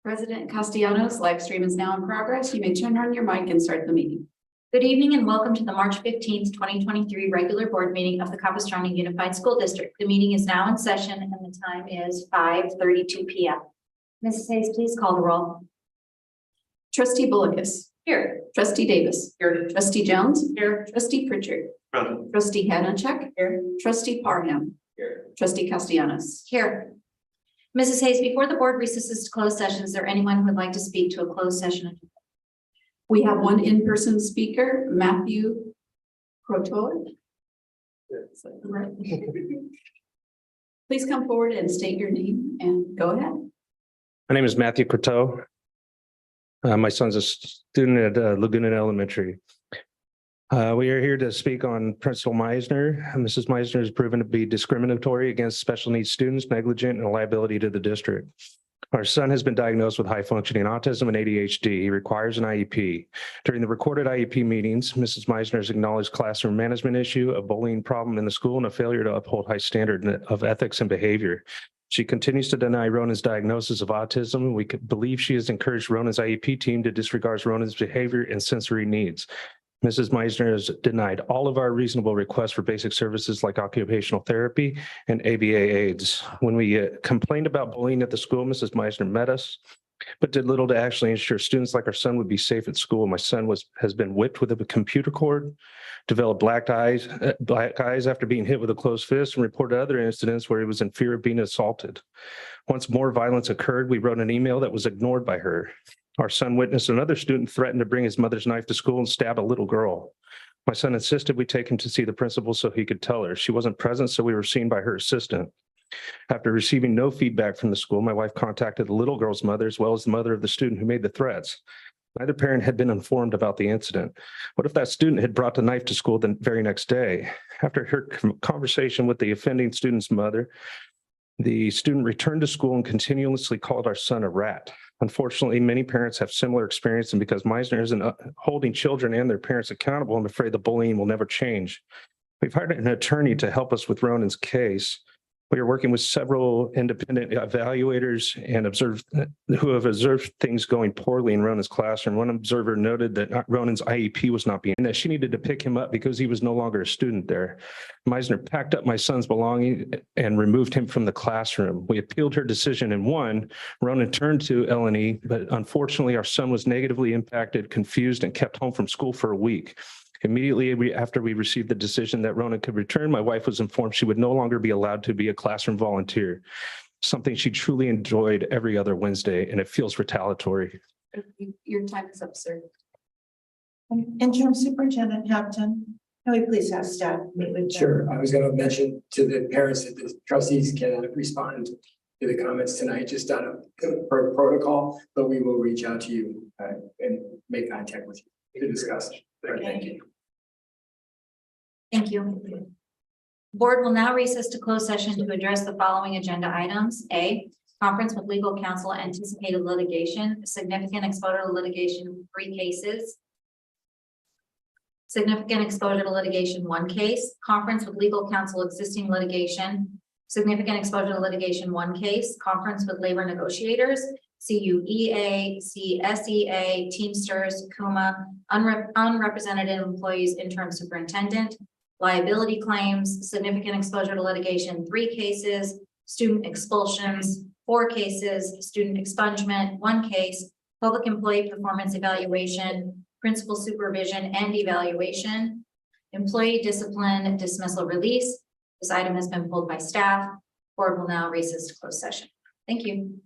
President Castellanos, live stream is now in progress. You may turn on your mic and start the meeting. Good evening and welcome to the March 15th, 2023 regular board meeting of the Capistrano Unified School District. The meeting is now in session and the time is 5:32 p.m. Mrs. Hayes, please call the roll. Trustee Bullicus. Here. Trustee Davis. Here. Trustee Jones. Here. Trustee Pritchard. Present. Trustee Hanachek. Here. Trustee Parham. Here. Trustee Castellanos. Here. Mrs. Hayes, before the board recesses to closed session, is there anyone who would like to speak to a closed session? We have one in-person speaker, Matthew Crotoy. Is that correct? Please come forward and state your name and go ahead. My name is Matthew Courteau. My son's a student at Laguna Elementary. We are here to speak on Principal Meisner. Mrs. Meisner has proven to be discriminatory against special needs students, negligent, and a liability to the district. Our son has been diagnosed with high functioning autism and ADHD. He requires an IEP. During the recorded IEP meetings, Mrs. Meisner has acknowledged classroom management issue, a bullying problem in the school, and a failure to uphold high standard of ethics and behavior. She continues to deny Ronan's diagnosis of autism. We believe she has encouraged Ronan's IEP team to disregard Ronan's behavior and sensory needs. Mrs. Meisner has denied all of our reasonable requests for basic services like occupational therapy and ABA aids. When we complained about bullying at the school, Mrs. Meisner met us, but did little to actually ensure students like our son would be safe at school. My son has been whipped with a computer cord, developed black eyes after being hit with a closed fist, and reported other incidents where he was in fear of being assaulted. Once more violence occurred, we wrote an email that was ignored by her. Our son witnessed another student threaten to bring his mother's knife to school and stab a little girl. My son insisted we take him to see the principal so he could tell her. She wasn't present, so we were seen by her assistant. After receiving no feedback from the school, my wife contacted the little girl's mother as well as the mother of the student who made the threats. Neither parent had been informed about the incident. What if that student had brought the knife to school the very next day? After her conversation with the offending student's mother, the student returned to school and continuously called our son a rat. Unfortunately, many parents have similar experience, and because Meisner isn't holding children and their parents accountable, I'm afraid the bullying will never change. We've hired an attorney to help us with Ronan's case. We are working with several independent evaluators and who have observed things going poorly in Ronan's classroom. One observer noted that Ronan's IEP was not being, and that she needed to pick him up because he was no longer a student there. Meisner packed up my son's belongings and removed him from the classroom. We appealed her decision and won. Ronan turned to L&E, but unfortunately our son was negatively impacted, confused, and kept home from school for a week. Immediately after we received the decision that Ronan could return, my wife was informed she would no longer be allowed to be a classroom volunteer, something she truly enjoyed every other Wednesday, and it feels retaliatory. Your time is up, sir. Interim Superintendent Hampton, can we please have staff meet with them? Sure. I was going to mention to the parents that the trustees can respond to the comments tonight just out of protocol, but we will reach out to you and make contact with you to discuss. Thank you. Thank you. Board will now recess to closed session to address the following agenda items. A, conference with legal counsel, anticipated litigation, significant exposure to litigation, 3 cases. Significant exposure to litigation, 1 case. Conference with legal counsel, existing litigation. Significant exposure to litigation, 1 case. Conference with labor negotiators, CUEA, CSEA, Teamsters, CUMA, unrepresented employees, interim superintendent, liability claims, significant exposure to litigation, 3 cases, student expulsions, 4 cases, student expungement, 1 case, public employee performance evaluation, principal supervision and evaluation, employee discipline, dismissal, release. This item has been pulled by staff. Board will now recess to closed session. Thank you.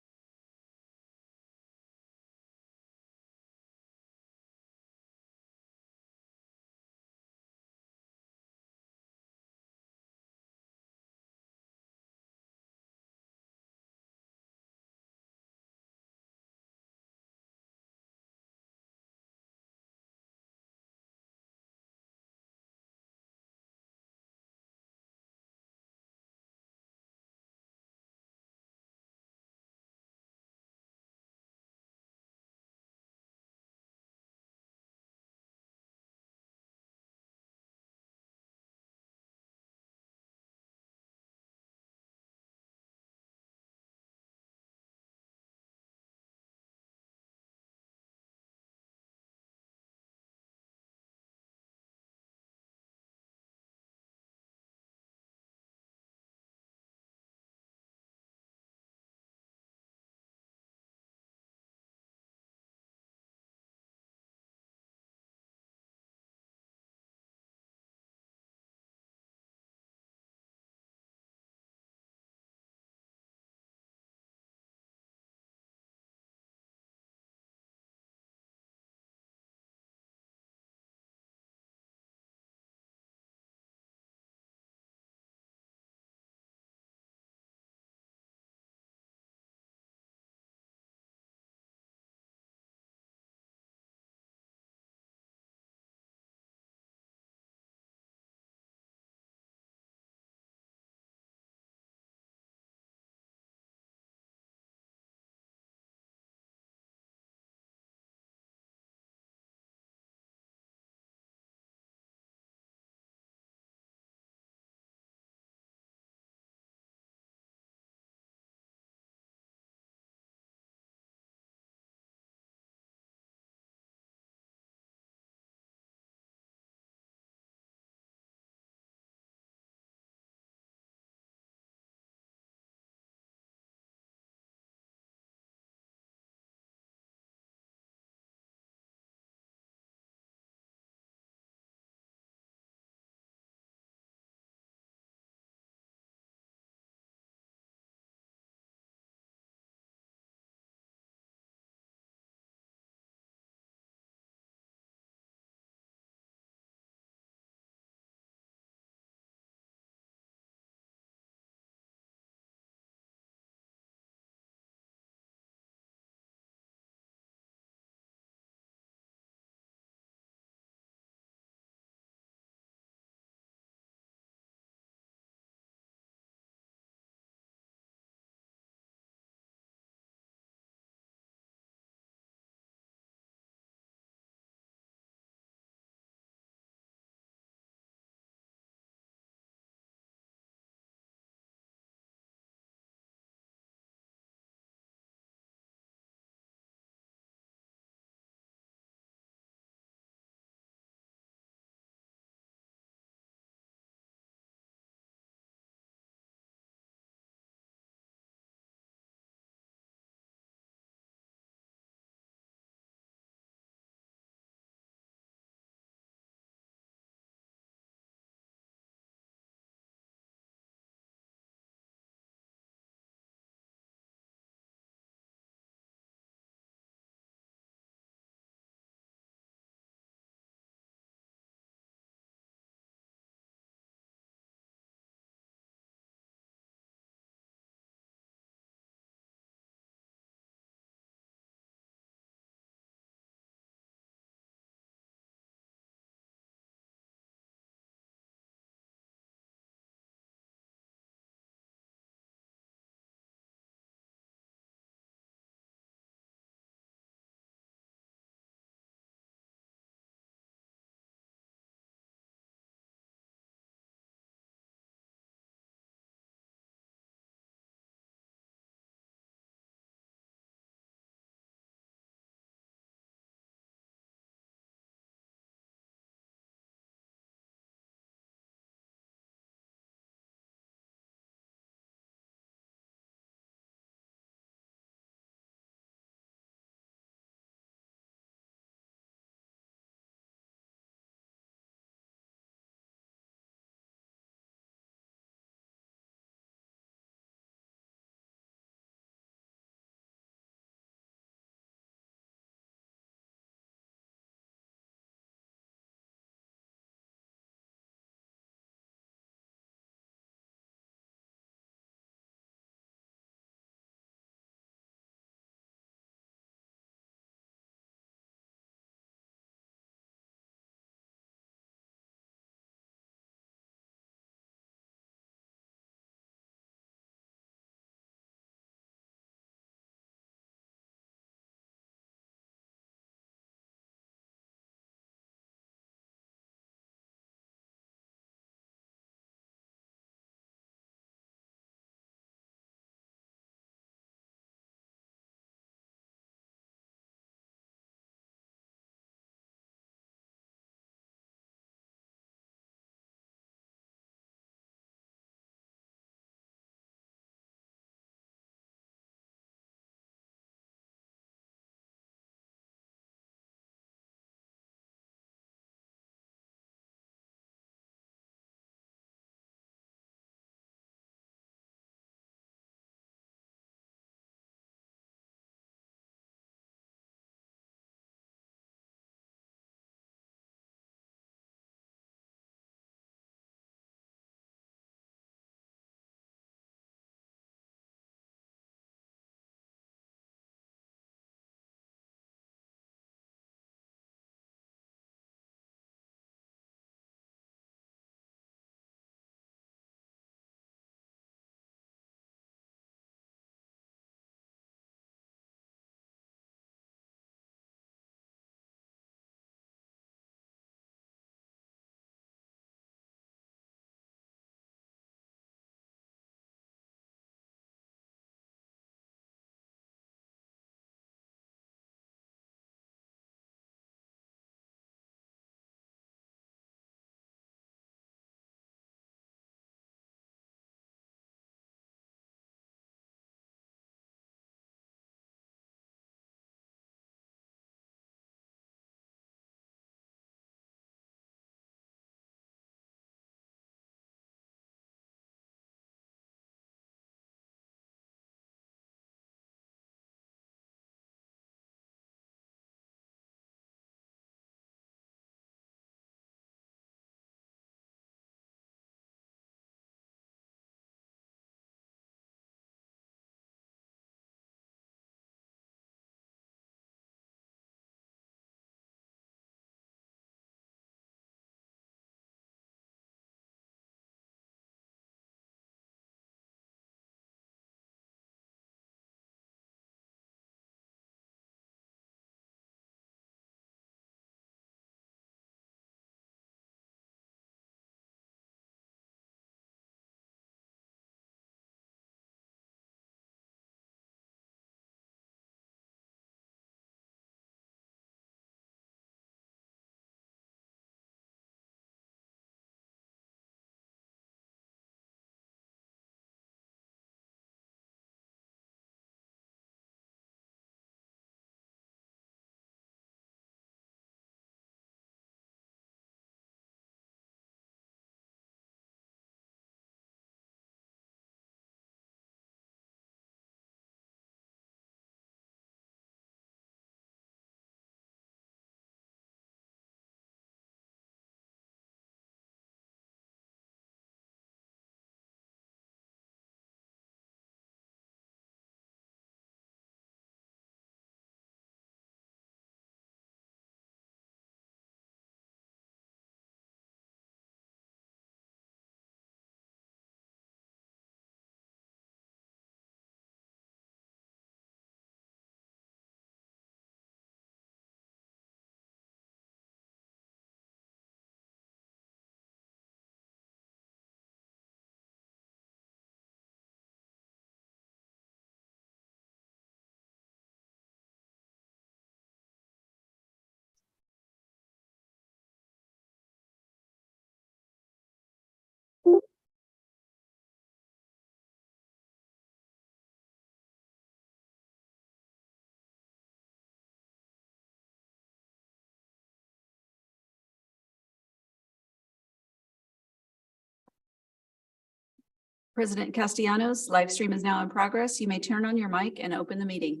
President Castellanos, live stream is now in progress. You may turn on your mic and open the meeting.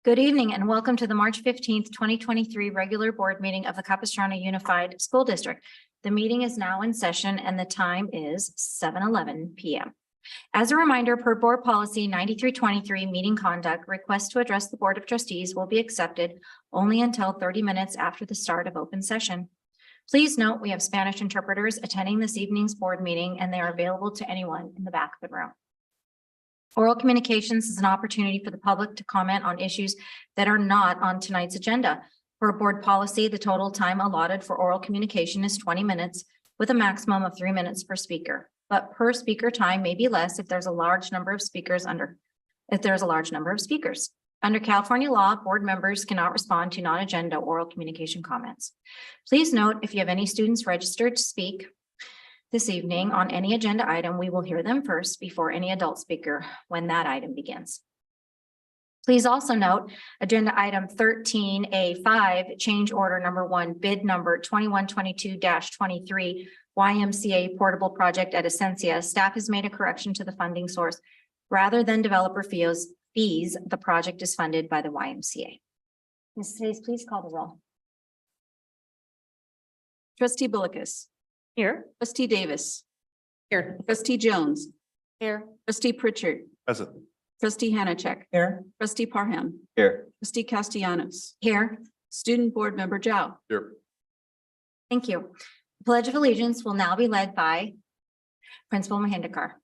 Good evening and welcome to the March 15th, 2023 regular board meeting of the Capistrano Unified School District. The meeting is now in session and the time is 7:11 p.m. As a reminder, per board policy 9323 meeting conduct, requests to address the Board of Trustees will be accepted only until 30 minutes after the start of open session. Please note we have Spanish interpreters attending this evening's board meeting and they are available to anyone in the back of the room. Oral communications is an opportunity for the public to comment on issues that are not on tonight's agenda. For board policy, the total time allotted for oral communication is 20 minutes with a maximum of 3 minutes per speaker. But per speaker time may be less if there's a large number of speakers Under California law, board members cannot respond to non-agenda oral communication comments. Please note, if you have any students registered to speak this evening on any agenda item, we will hear them first before any adult speaker when that item begins. Please also note, agenda item 13A5, change order number 1, bid number 2122-23, YMCA portable project at Essentia. Staff has made a correction to the funding source. Rather than developer fees, the project is funded by the YMCA. Ms. Hayes, please call the roll. Trustee Bullicus, Here. trustee Davis, Here. trustee Jones, Here. trustee Pritchard, Present. trustee Hanachek, Here. trustee Parham, Here. trustee Castellanos, Here. student board member Zhao. Here. Thank you. The Pledge of Allegiance will now be led by Principal Mahindakar.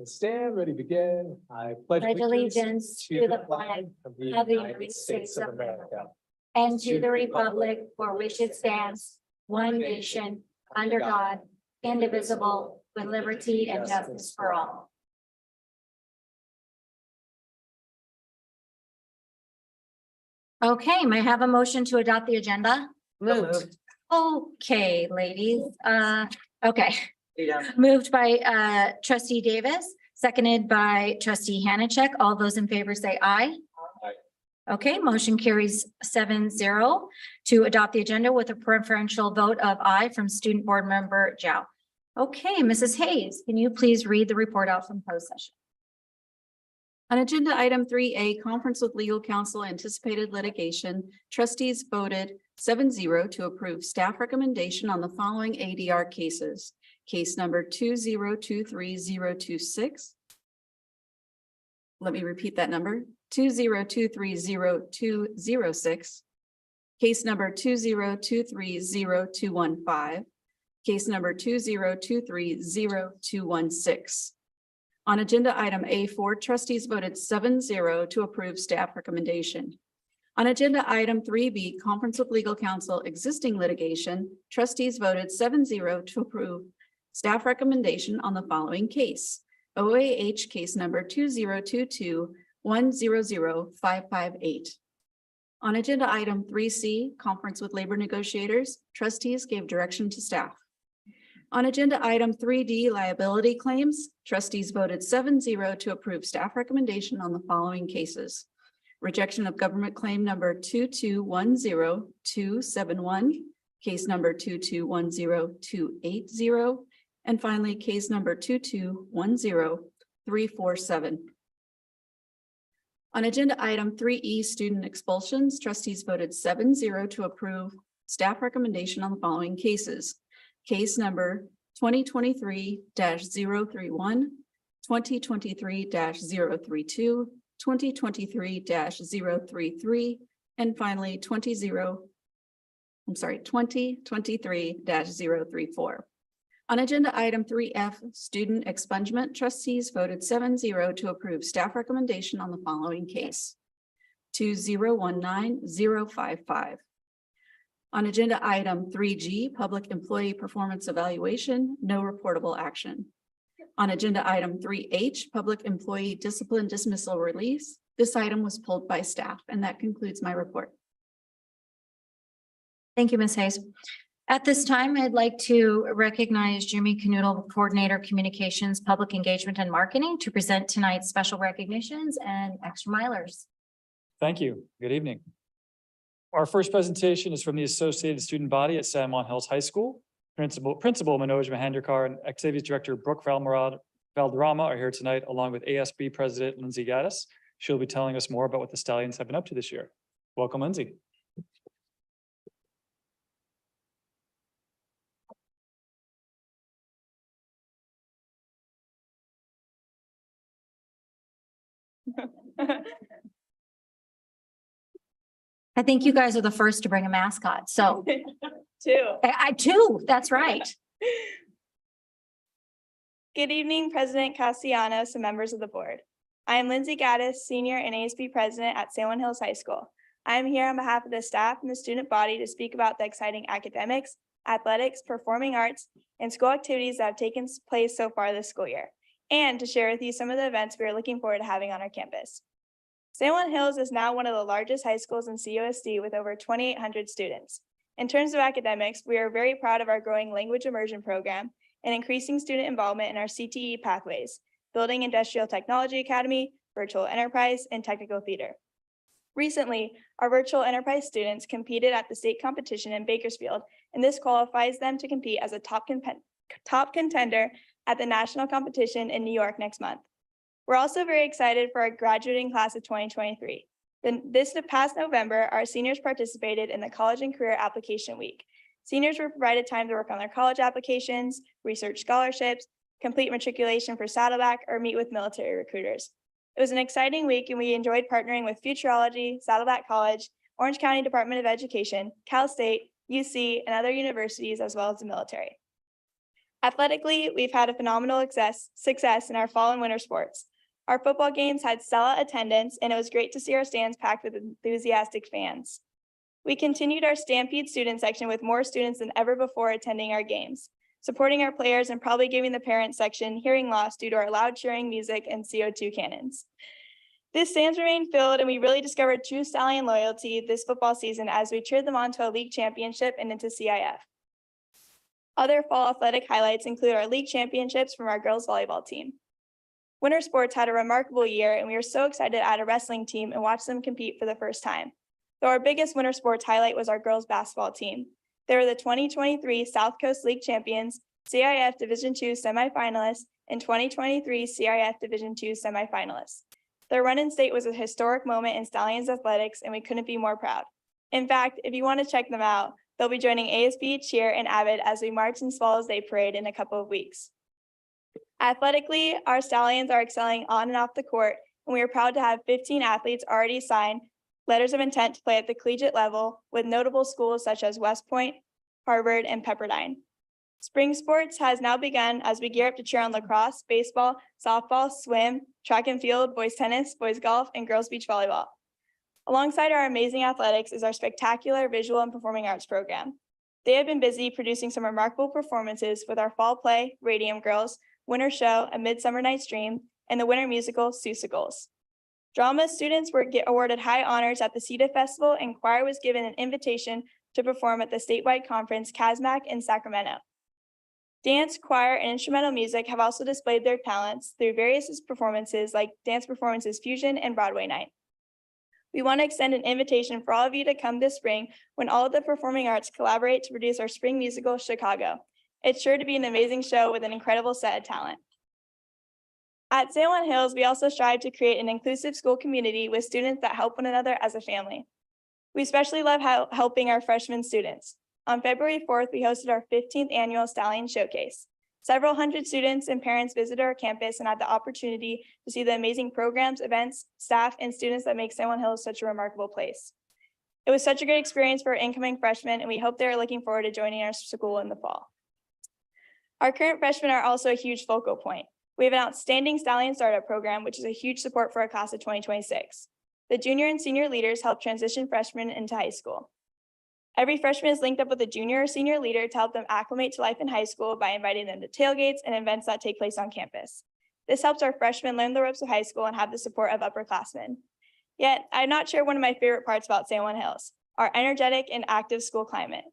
Stand, ready, begin. I Pledge allegiance to the flag of the United States of America and to the republic for which it stands, one nation, under God, indivisible, with liberty and justice for all. Okay, may I have a motion to adopt the agenda? Moved. Okay, ladies, okay. Moved by trustee Davis, seconded by trustee Hanachek. All those in favor say aye. Aye. Okay, motion carries 7-0 to adopt the agenda with a preferential vote of aye from student board member Zhao. Okay, Mrs. Hayes, can you please read the report out from closed session? On agenda item 3A, conference with legal counsel, anticipated litigation, trustees voted 7-0 to approve staff recommendation on the following ADR cases. Case number 2023026. Let me repeat that number, 2023026. Case number 202302215. Case number 202302216. On agenda item A4, trustees voted 7-0 to approve staff recommendation. On agenda item 3B, conference with legal counsel, existing litigation, trustees voted 7-0 to approve staff recommendation on the following case. OAH case number 20221000558. On agenda item 3C, conference with labor negotiators, trustees gave direction to staff. On agenda item 3D, liability claims, trustees voted 7-0 to approve staff recommendation on the following cases. Rejection of government claim number 2210271, case number 2210280, and finally, case number 2210347. On agenda item 3E, student expulsions, trustees voted 7-0 to approve staff recommendation on the following cases. Case number 2023-031, 2023-032, 2023-033, and finally 2023-034. On agenda item 3F, student expungement, trustees voted 7-0 to approve staff recommendation on the following case. 2019055. On agenda item 3G, public employee performance evaluation, no reportable action. On agenda item 3H, public employee discipline dismissal release, this item was pulled by staff, and that concludes my report. Thank you, Ms. Hayes. At this time, I'd like to recognize Jimmy Canoodle, Coordinator Communications, Public Engagement and Marketing, to present tonight's special recognitions and extra milers. Thank you. Good evening. Our first presentation is from the Associated Student Body at San Juan Hills High School. Principal Manoj Mahendrakar and Activities Director Brooke Valderrama are here tonight, along with ASB President Lindsay Gaddis. She'll be telling us more about what the Stallions have been up to this year. Welcome, Lindsay. I think you guys are the first to bring a mascot, so Two. I too, that's right. Good evening, President Castellanos and members of the board. I am Lindsay Gaddis, Senior and ASB President at San Juan Hills High School. I am here on behalf of the staff and the student body to speak about the exciting academics, athletics, performing arts, and school activities that have taken place so far this school year, and to share with you some of the events we are looking forward to having on our campus. San Juan Hills is now one of the largest high schools in CUSD with over 2,800 students. In terms of academics, we are very proud of our growing language immersion program and increasing student involvement in our CTE pathways, building Industrial Technology Academy, Virtual Enterprise, and Technical Theater. Recently, our Virtual Enterprise students competed at the state competition in Bakersfield, and this qualifies them to compete as a top contender at the national competition in New York next month. We're also very excited for our graduating class of 2023. This past November, our seniors participated in the College and Career Application Week. Seniors were provided time to work on their college applications, research scholarships, complete matriculation for Saddleback, or meet with military recruiters. It was an exciting week, and we enjoyed partnering with Futurology, Saddleback College, Orange County Department of Education, Cal State, UC, and other universities, as well as the military. Athletically, we've had a phenomenal success in our fall and winter sports. Our football games had stellar attendance, and it was great to see our stands packed with enthusiastic fans. We continued our Stampede student section with more students than ever before attending our games, supporting our players and probably giving the parent section hearing loss due to our loud cheering music and CO2 cannons. This stands remained filled, and we really discovered true Stallion loyalty this football season as we cheered them on to a league championship and into CIF. Other fall athletic highlights include our league championships from our girls volleyball team. Winter sports had a remarkable year, and we were so excited to add a wrestling team and watch them compete for the first time. Though our biggest winter sports highlight was our girls basketball team. They were the 2023 South Coast League champions, CIF Division II semifinalists, and 2023 CIF Division II semifinalists. Their run in state was a historic moment in Stallions athletics, and we couldn't be more proud. In fact, if you want to check them out, they'll be joining ASB, Cheer, and Avid as we march in Swallows Day Parade in a couple of weeks. Athletically, our Stallions are excelling on and off the court, and we are proud to have 15 athletes already signed letters of intent to play at the collegiate level with notable schools such as West Point, Harvard, and Pepperdine. Spring sports has now begun as we gear up to cheer on lacrosse, baseball, softball, swim, track and field, boys tennis, boys golf, and girls beach volleyball. Alongside our amazing athletics is our spectacular visual and performing arts program. They have been busy producing some remarkable performances with our fall play, Radium Girls, winter show, A Midsummer Night's Dream, and the winter musical, Seussicles. Drama students were awarded high honors at the CETA Festival, and choir was given an invitation to perform at the statewide conference, CASMAC, in Sacramento. Dance, choir, and instrumental music have also displayed their talents through various performances like Dance Performances Fusion and Broadway Night. We want to extend an invitation for all of you to come this spring when all of the performing arts collaborate to produce our spring musical, Chicago. It's sure to be an amazing show with an incredible set of talent. At San Juan Hills, we also strive to create an inclusive school community with students that help one another as a family. We especially love helping our freshman students. On February 4th, we hosted our 15th annual Stallion Showcase. Several hundred students and parents visited our campus and had the opportunity to see the amazing programs, events, staff, and students that make San Juan Hills such a remarkable place. It was such a great experience for our incoming freshmen, and we hope they are looking forward to joining our school in the fall. Our current freshmen are also a huge focal point. We have an outstanding Stallion Startup program, which is a huge support for our class of 2026. The junior and senior leaders help transition freshmen into high school. Every freshman is linked up with a junior or senior leader to help them acclimate to life in high school by inviting them to tailgates and events that take place on campus. This helps our freshmen learn the ropes of high school and have the support of upperclassmen. Yet, I'm not sure one of my favorite parts about San Juan Hills, our energetic and active school climate.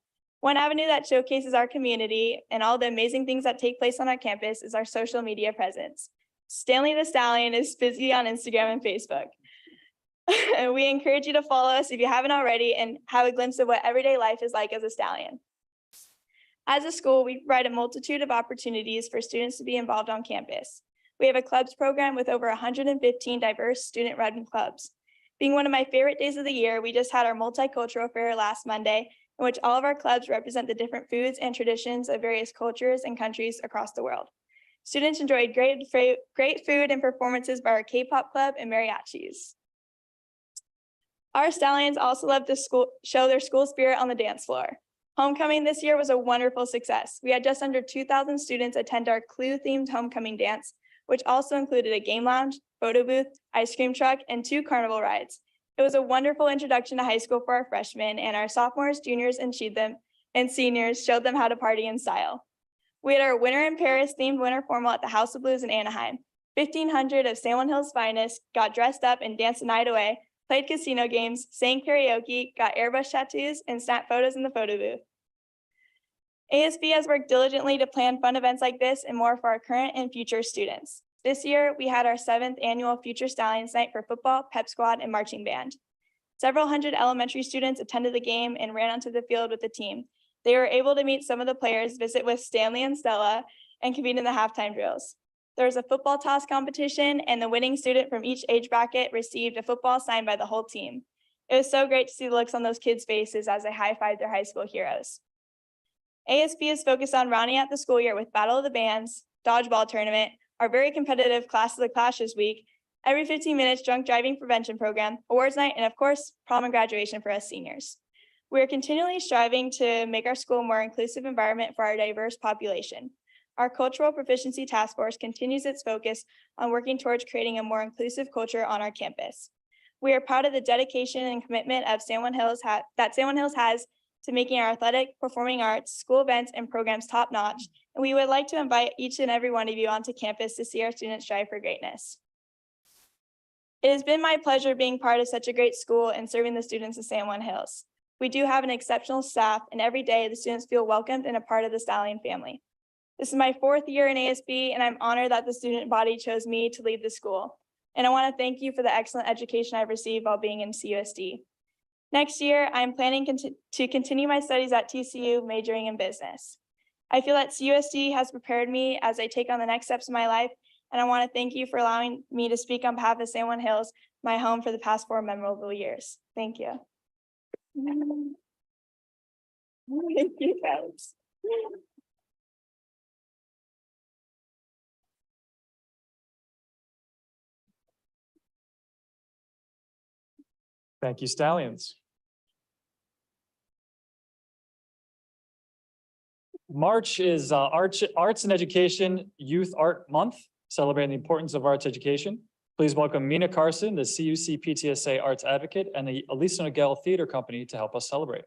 One avenue that showcases our community and all the amazing things that take place on our campus is our social media presence. Stanley the Stallion is busy on Instagram and Facebook. We encourage you to follow us if you haven't already and have a glimpse of what everyday life is like as a stallion. As a school, we provide a multitude of opportunities for students to be involved on campus. We have a clubs program with over 115 diverse student-run clubs. Being one of my favorite days of the year, we just had our multicultural fair last Monday, in which all of our clubs represent the different foods and traditions of various cultures and countries across the world. Students enjoyed great food and performances by our K-pop club and mariachis. Our stallions also love to show their school spirit on the dance floor. Homecoming this year was a wonderful success. We had just under 2,000 students attend our Clue-themed homecoming dance, which also included a game lounge, photo booth, ice cream truck, and 2 carnival rides. It was a wonderful introduction to high school for our freshmen, and our sophomores, juniors, and seniors showed them how to party in style. We had our Winter in Paris themed winter formal at the House of Blues in Anaheim. 1,500 of San Juan Hills' finest got dressed up and danced the night away, played casino games, sang karaoke, got airbrush tattoos, and snapped photos in the photo booth. ASB has worked diligently to plan fun events like this and more for our current and future students. This year, we had our 7th annual Future Stallions Night for football, pep squad, and marching band. Several hundred elementary students attended the game and ran onto the field with the team. They were able to meet some of the players, visit with Stanley and Stella, and compete in the halftime drills. There was a football toss competition, and the winning student from each age bracket received a football signed by the whole team. It was so great to see the looks on those kids' faces as they high-fived their high school heroes. ASB is focused on rounding out the school year with Battle of the Bands, dodgeball tournament, our very competitive Class of the Clash this week, every 15 minutes drunk driving prevention program, awards night, and of course, prom and graduation for us seniors. We are continually striving to make our school a more inclusive environment for our diverse population. Our Cultural Proficiency Task Force continues its focus on working towards creating a more inclusive culture on our campus. We are proud of the dedication and commitment of San Juan Hills has to making our athletic, performing arts, school events, and programs top-notch, and we would like to invite each and every one of you onto campus to see our students strive for greatness. It has been my pleasure being part of such a great school and serving the students of San Juan Hills. We do have an exceptional staff, and every day the students feel welcomed and a part of the Stallion family. This is my 4th year in ASB, and I'm honored that the student body chose me to lead the school. And I want to thank you for the excellent education I've received while being in CUSD. Next year, I'm planning to continue my studies at TCU, majoring in business. I feel that CUSD has prepared me as I take on the next steps of my life, and I want to thank you for allowing me to speak on behalf of San Juan Hills, my home for the past 4 memorable years. Thank you. Thank you, guys. Thank you, Stallions. March is Arts and Education Youth Art Month, celebrating the importance of arts education. Please welcome Mina Carson, the CUC PTSA Arts Advocate, and the Elisa Nagel Theater Company to help us celebrate.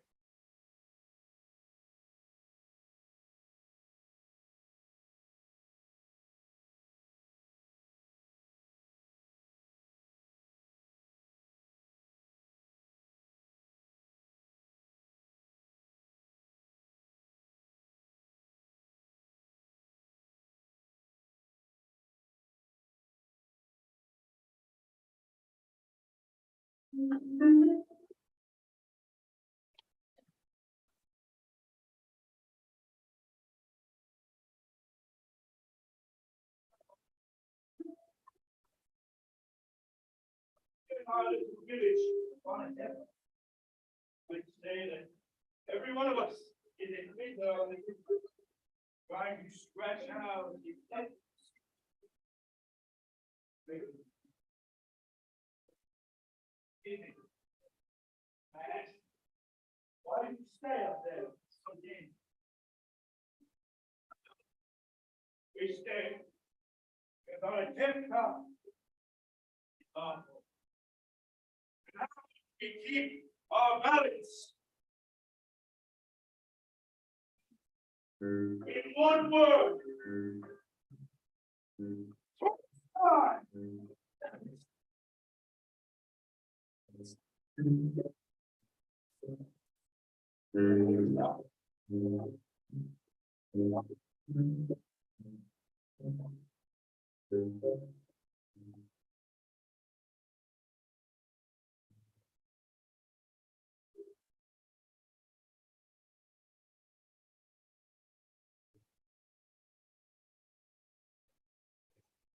Every one of us is a window trying to scratch out the why do you stay up there? So deep. We stay about a 10 cup. We keep our balance. In one word.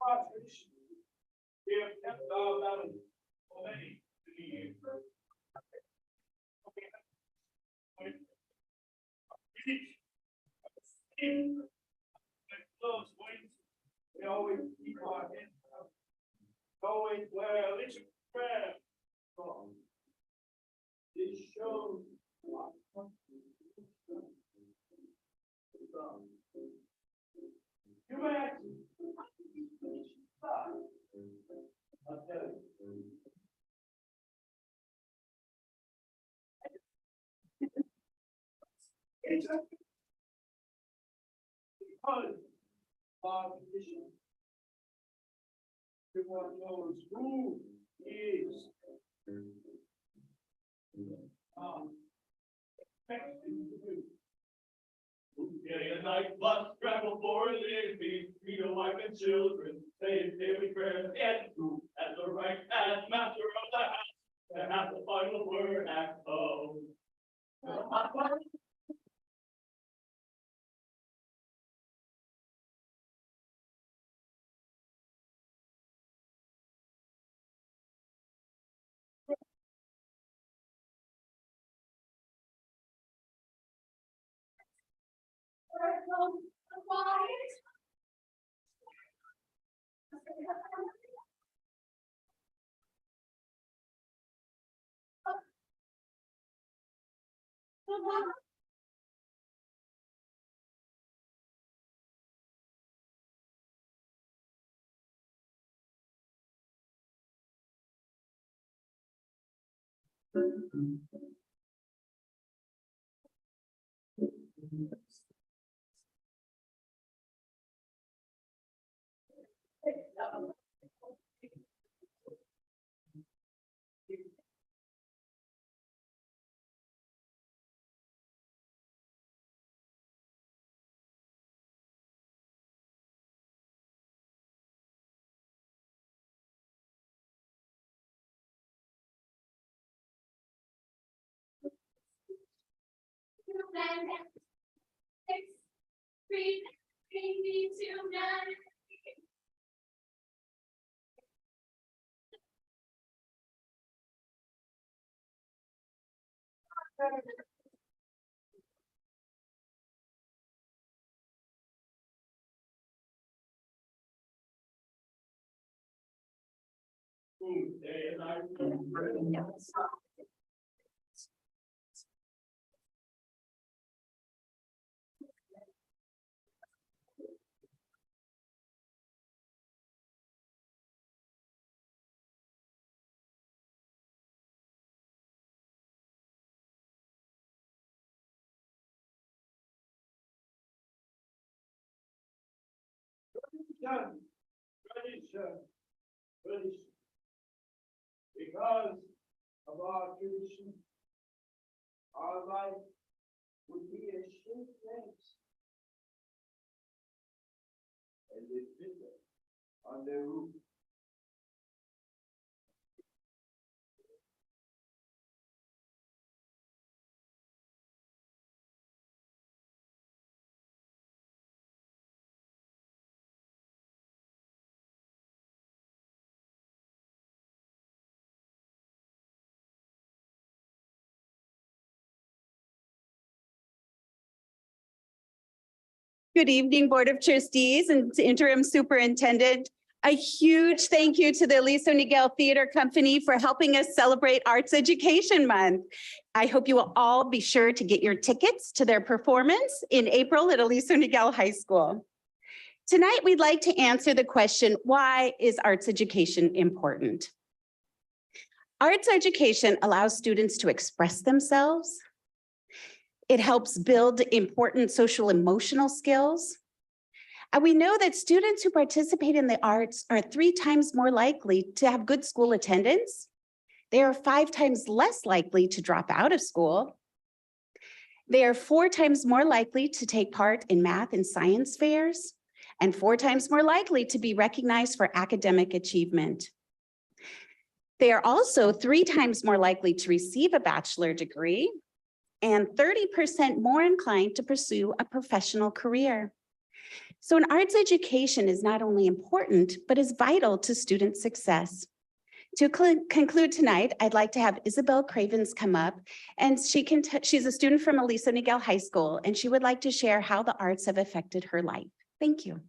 partridge. We have kept our balance for many years. Close wings, we always keep our heads up. Always wear a little prayer. This shows. You may ask. I'll tell you. Because our condition. Everyone knows who is. Expecting to do. Day and night, bus travel for a living, feed a wife and children, say his daily prayers, get through as the right as master of the house, and have the final word at home. Day and night. Tradition, tradition. Because of our tradition, our life would be a short place. And they visit on their roof. Good evening, Board of Trustees and Interim Superintendent. A huge thank you to the Aliso Niguel Theater Company for helping us celebrate Arts Education Month. I hope you will all be sure to get your tickets to their performance in April at Aliso Niguel High School. Tonight, we'd like to answer the question, why is arts education important? Arts education allows students to express themselves. It helps build important social emotional skills. And we know that students who participate in the arts are 3 times more likely to have good school attendance. They are 5 times less likely to drop out of school. They are 4 times more likely to take part in math and science fairs, and 4 times more likely to be recognized for academic achievement. They are also 3 times more likely to receive a bachelor degree, and 30% more inclined to pursue a professional career. So an arts education is not only important, but is vital to student success. To conclude tonight, I'd like to have Isabel Cravens come up, and she's a student from Aliso Niguel High School, and she would like to share how the arts have affected her life. Thank you.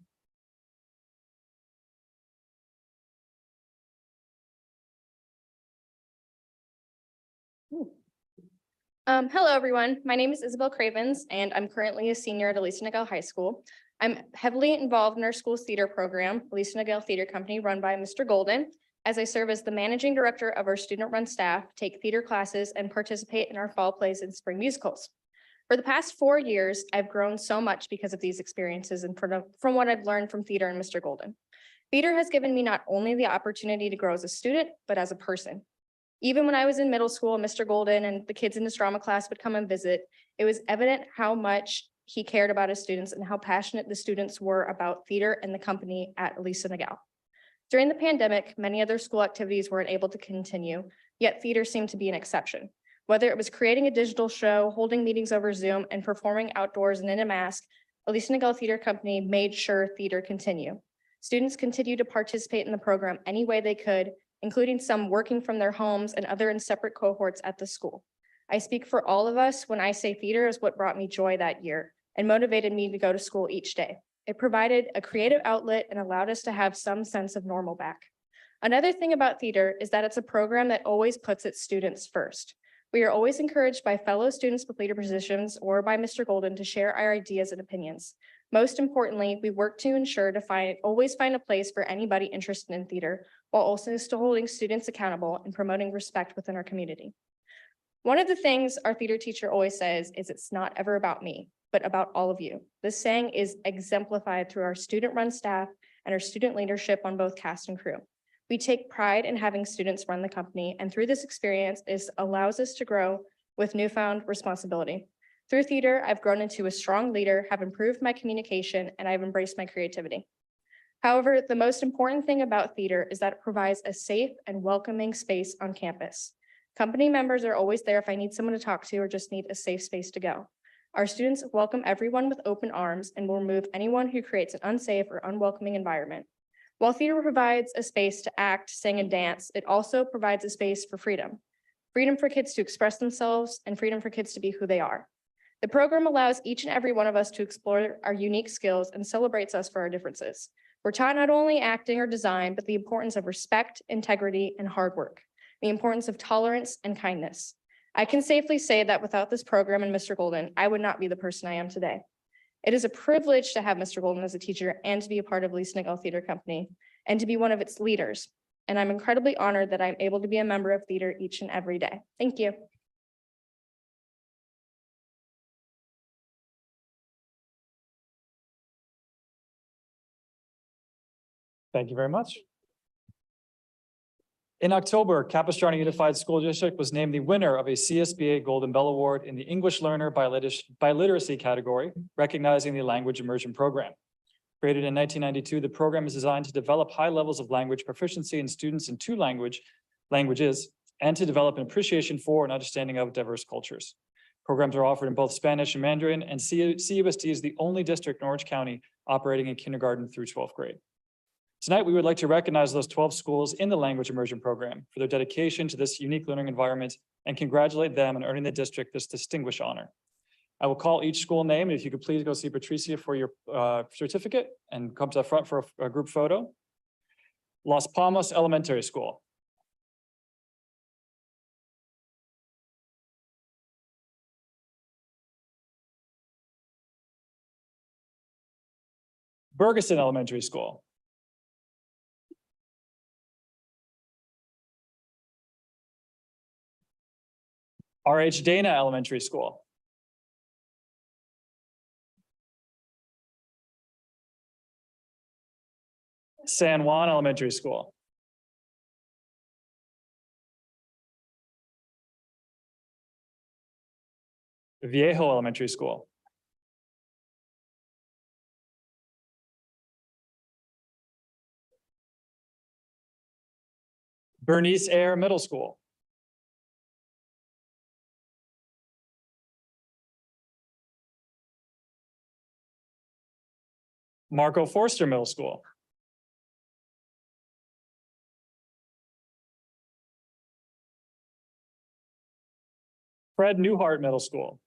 Hello, everyone. My name is Isabel Cravens, and I'm currently a senior at Aliso Niguel High School. I'm heavily involved in our school's theater program, Aliso Niguel Theater Company, run by Mr. Golden, as I serve as the managing director of our student-run staff, take theater classes, and participate in our fall plays and spring musicals. For the past 4 years, I've grown so much because of these experiences and from what I've learned from theater and Mr. Golden. Theater has given me not only the opportunity to grow as a student, but as a person. Even when I was in middle school, Mr. Golden and the kids in his drama class would come and visit. It was evident how much he cared about his students and how passionate the students were about theater and the company at Aliso Niguel. During the pandemic, many other school activities weren't able to continue, yet theater seemed to be an exception. Whether it was creating a digital show, holding meetings over Zoom, and performing outdoors and in a mask, Aliso Niguel Theater Company made sure theater continue. Students continued to participate in the program any way they could, including some working from their homes and other in separate cohorts at the school. I speak for all of us when I say theater is what brought me joy that year and motivated me to go to school each day. It provided a creative outlet and allowed us to have some sense of normal back. Another thing about theater is that it's a program that always puts its students first. We are always encouraged by fellow students with leader positions or by Mr. Golden to share our ideas and opinions. Most importantly, we work to ensure to always find a place for anybody interested in theater, while also still holding students accountable and promoting respect within our community. One of the things our theater teacher always says is it's not ever about me, but about all of you. This saying is exemplified through our student-run staff and our student leadership on both cast and crew. We take pride in having students run the company, and through this experience, it allows us to grow with newfound responsibility. Through theater, I've grown into a strong leader, have improved my communication, and I've embraced my creativity. However, the most important thing about theater is that it provides a safe and welcoming space on campus. Company members are always there if I need someone to talk to or just need a safe space to go. Our students welcome everyone with open arms and will remove anyone who creates an unsafe or unwelcoming environment. While theater provides a space to act, sing, and dance, it also provides a space for freedom. Freedom for kids to express themselves and freedom for kids to be who they are. The program allows each and every one of us to explore our unique skills and celebrates us for our differences. We're taught not only acting or design, but the importance of respect, integrity, and hard work, the importance of tolerance and kindness. I can safely say that without this program and Mr. Golden, I would not be the person I am today. It is a privilege to have Mr. Golden as a teacher and to be a part of Aliso Niguel Theater Company and to be one of its leaders. And I'm incredibly honored that I'm able to be a member of theater each and every day. Thank you. Thank you very much. In October, Capistrano Unified School District was named the winner of a CSBA Golden Bell Award in the English Learner by Literacy category, recognizing the language immersion program. Created in 1992, the program is designed to develop high levels of language proficiency in students in two languages and to develop an appreciation for and understanding of diverse cultures. Programs are offered in both Spanish and Mandarin, and CUSD is the only district in Orange County operating in kindergarten through 12th grade. Tonight, we would like to recognize those 12 schools in the language immersion program for their dedication to this unique learning environment and congratulate them on earning the district this distinguished honor. I will call each school name, and if you could please go see Patricia for your certificate and come to the front for a group photo. Las Palmas Elementary School. Bergeson Elementary School. R.H. Dana Elementary School. San Juan Elementary School. Viejo Elementary School. Bernice Air Middle School. Marco Forster Middle School. Fred Newhart Middle School.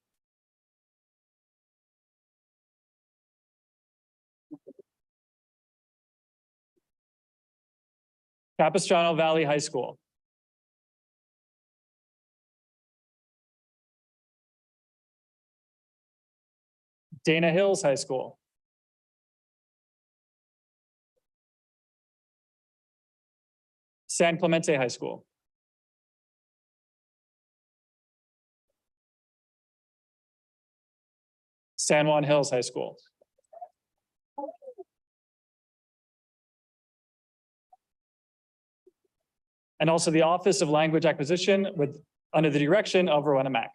Capistrano Valley High School. Dana Hills High School. San Clemente High School. San Juan Hills High School. And also the Office of Language Acquisition under the direction of Rowena Mack.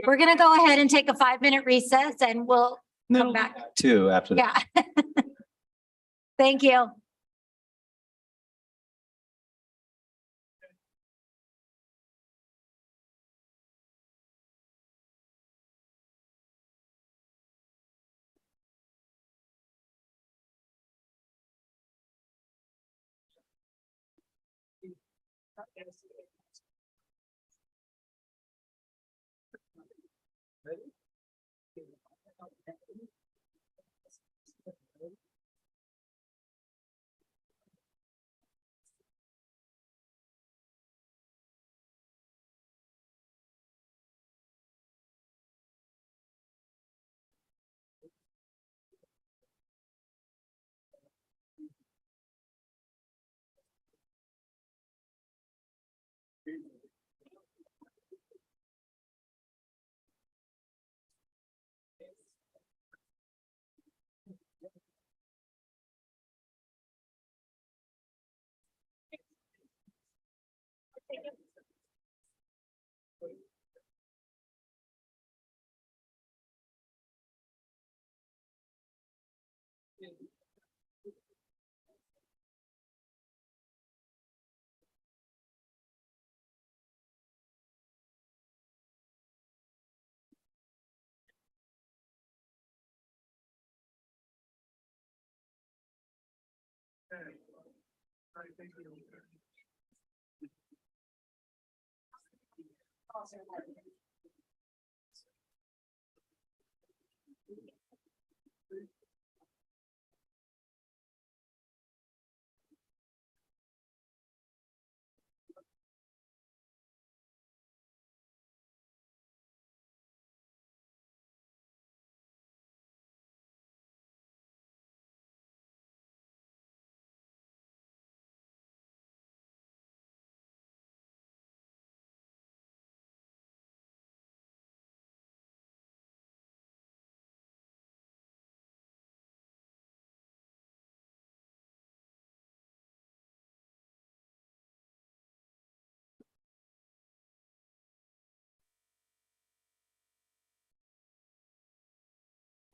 We're gonna go ahead and take a 5-minute recess and we'll come back. Two after that. Yeah. Thank you.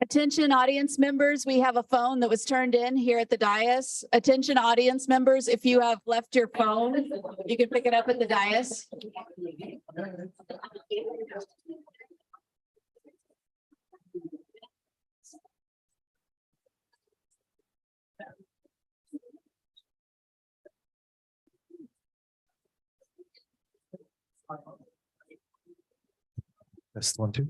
Attention audience members, we have a phone that was turned in here at the dais. Attention audience members, if you have left your phone, you can pick it up at the dais. That's the one too.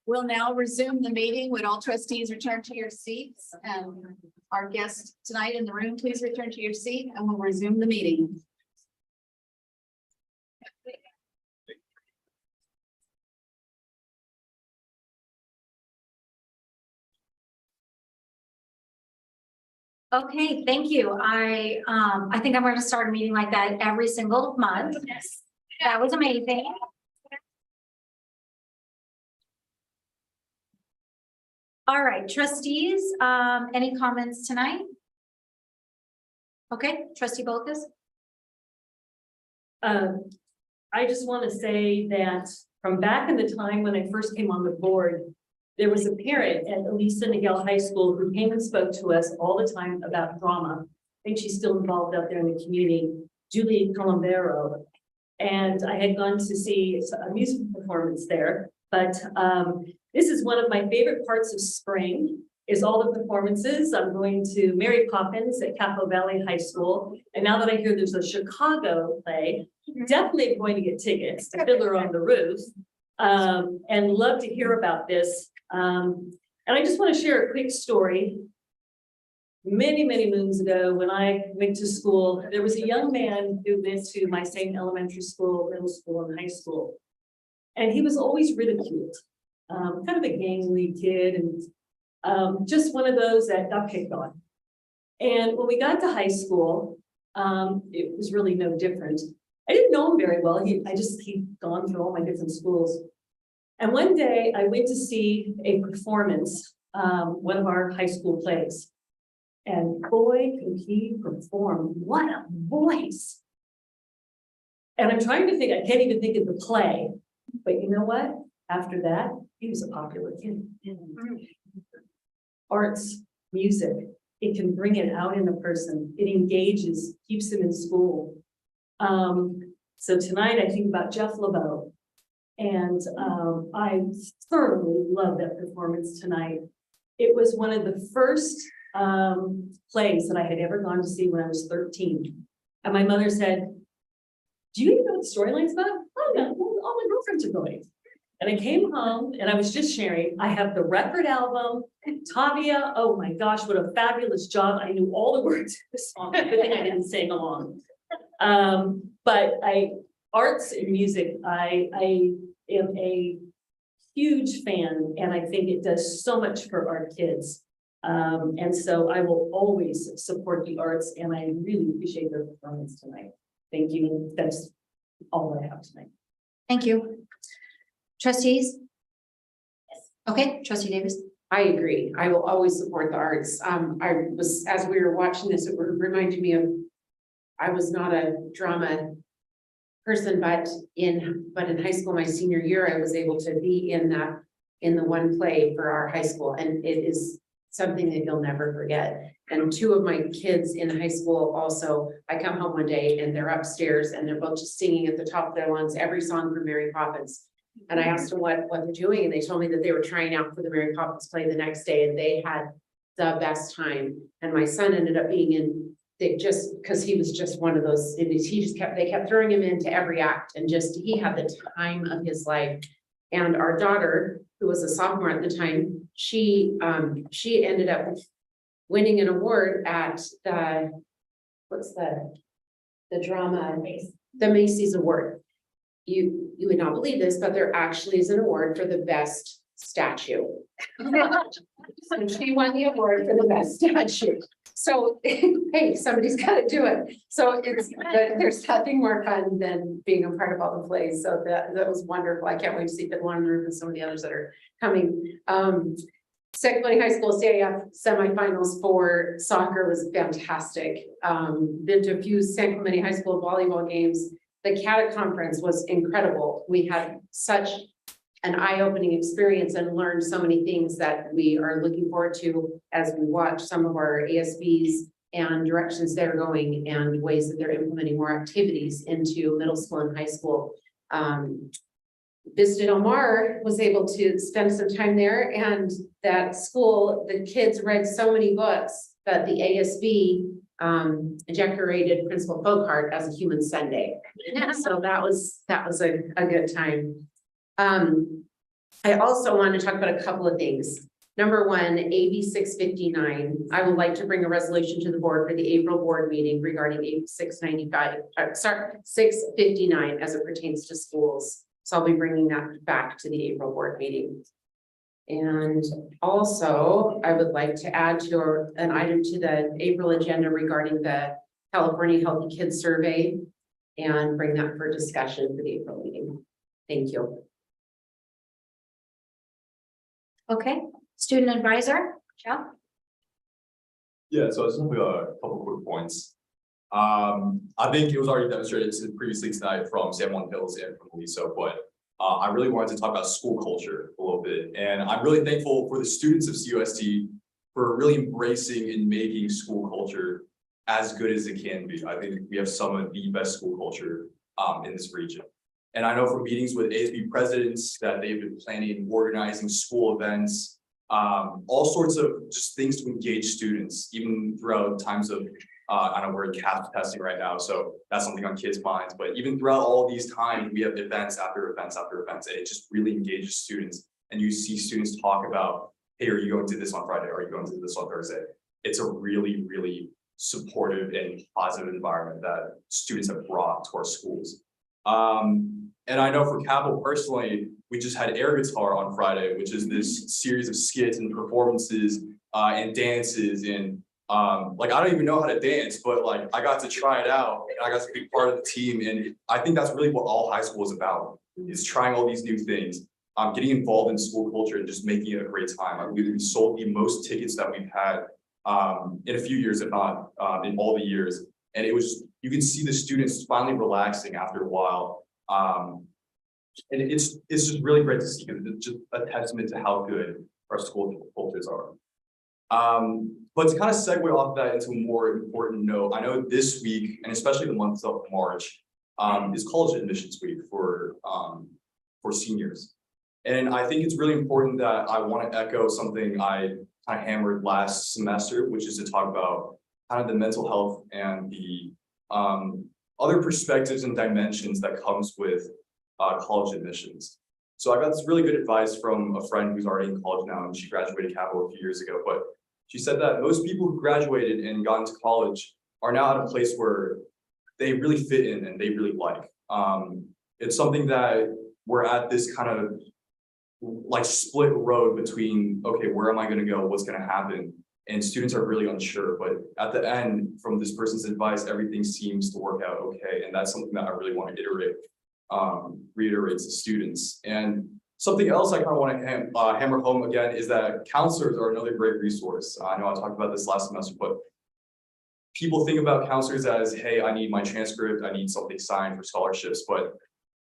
We'll now resume the meeting. Would all trustees return to your seats? And our guest tonight in the room, please return to your seat and we'll resume the meeting. Okay, thank you. I think I'm going to start a meeting like that every single month. That was amazing. All right, trustees, any comments tonight? Okay, trustee Bolkus? I just want to say that from back in the time when I first came on the board, there was a parent at Elisa Niguel High School who came and spoke to us all the time about drama. I think she's still involved out there in the community, Julie Colombero. And I had gone to see a music performance there, but this is one of my favorite parts of spring is all the performances. I'm going to Mary Poppins at Capo Valley High School. And now that I hear there's a Chicago play, definitely going to get tickets to Fiddler on the Roof and love to hear about this. And I just want to share a quick story. Many, many moons ago, when I went to school, there was a young man who went to my same elementary school, middle school, and high school. And he was always ridiculed, kind of a gangly kid and just one of those that got picked on. And when we got to high school, it was really no different. I didn't know him very well. He'd gone through all my different schools. And one day I went to see a performance, one of our high school plays. And boy, could he perform. What a voice. And I'm trying to think, I can't even think of the play, but you know what? After that, he was a popular kid. Arts, music, it can bring it out in a person. It engages, keeps them in school. So tonight I think about Jeff LeBeau. And I thoroughly love that performance tonight. It was one of the first plays that I had ever gone to see when I was 13. And my mother said, do you even know what the storyline's about? Oh, no, all my girlfriends are going. And I came home and I was just sharing, I have the record album, Tavia, oh my gosh, what a fabulous job. I knew all the words of the song. Good thing I didn't sing along. But arts and music, I am a huge fan, and I think it does so much for our kids. And so I will always support the arts, and I really appreciate their performance tonight. Thank you. That's all I have tonight. Thank you. Trustees? Okay, trustee Davis. I agree. I will always support the arts. As we were watching this, it reminded me of, I was not a drama person, but in high school, my senior year, I was able to be in the one play for our high school. And it is something that you'll never forget. And two of my kids in high school also, I come home one day and they're upstairs and they're both just singing at the top of their lungs, every song from Mary Poppins. And I asked them what they're doing, and they told me that they were trying out for the Mary Poppins play the next day, and they had the best time. And my son ended up being in, just because he was just one of those, they kept throwing him into every act, and he had the time of his life. And our daughter, who was a sophomore at the time, she ended up winning an award at the drama, the Macy's Award. You would not believe this, but there actually is an award for the best statue. And she won the award for the best statue. So, hey, somebody's got to do it. So there's nothing more fun than being a part of all the plays. So that was wonderful. I can't wait to see Fiddler on the Roof and some of the others that are coming. Second County High School CIF semifinals for soccer was fantastic. Been to a few San Clemente High School volleyball games. The CATA conference was incredible. We had such an eye-opening experience and learned so many things that we are looking forward to as we watch some of our ASBs and directions they're going and ways that they're implementing more activities into middle school and high school. Vista Del Mar was able to spend some time there, and that school, the kids read so many books that the ASB decorated Principal Folkhart as a human Sunday. So that was a good time. I also want to talk about a couple of things. Number one, AB 659. I would like to bring a resolution to the board for the April board meeting regarding AB 659 as it pertains to schools. So I'll be bringing that back to the April board meeting. And also, I would like to add to an item to the April agenda regarding the California Healthy Kids Survey and bring that for discussion for the April meeting. Thank you. Okay, student advisor, Joe. Yeah, so I just have a couple quick points. I think it was already demonstrated previously tonight from San Juan Hills and from Aliso, but I really wanted to talk about school culture a little bit. And I'm really thankful for the students of CUSD for really embracing and making school culture as good as it can be. I think we have some of the best school culture in this region. And I know from meetings with ASB presidents that they've been planning and organizing school events, all sorts of just things to engage students, even throughout times of, I know we're in CAP testing right now, so that's something on kids' minds, but even throughout all these times, we have events after events after events, and it just really engages students. And you see students talk about, hey, are you going to this on Friday? Are you going to this on Thursday? It's a really, really supportive and positive environment that students have brought to our schools. And I know for Capo personally, we just had air guitar on Friday, which is this series of skits and performances and dances. And like, I don't even know how to dance, but like I got to try it out and I got to be part of the team. And I think that's really what all high school is about, is trying all these new things, getting involved in school culture and just making it a great time. I believe we sold the most tickets that we've had in a few years, if not in all the years. And it was, you can see the students finally relaxing after a while. And it's just really great to see, because it's just a testament to how good our school cultures are. But to kind of segue off that into a more important note, I know this week, and especially the month of March, is college admissions week for seniors. And I think it's really important that I want to echo something I kind of hammered last semester, which is to talk about kind of the mental health and the other perspectives and dimensions that comes with college admissions. So I got this really good advice from a friend who's already in college now, and she graduated Capo a few years ago, but she said that most people who graduated and got into college are now at a place where they really fit in and they really like. It's something that we're at this kind of like split road between, okay, where am I going to go? What's going to happen? And students are really unsure, but at the end, from this person's advice, everything seems to work out okay. And that's something that I really want to reiterate to students. And something else I kind of want to hammer home again is that counselors are another great resource. I know I talked about this last semester, but people think about counselors as, hey, I need my transcript, I need something signed for scholarships. But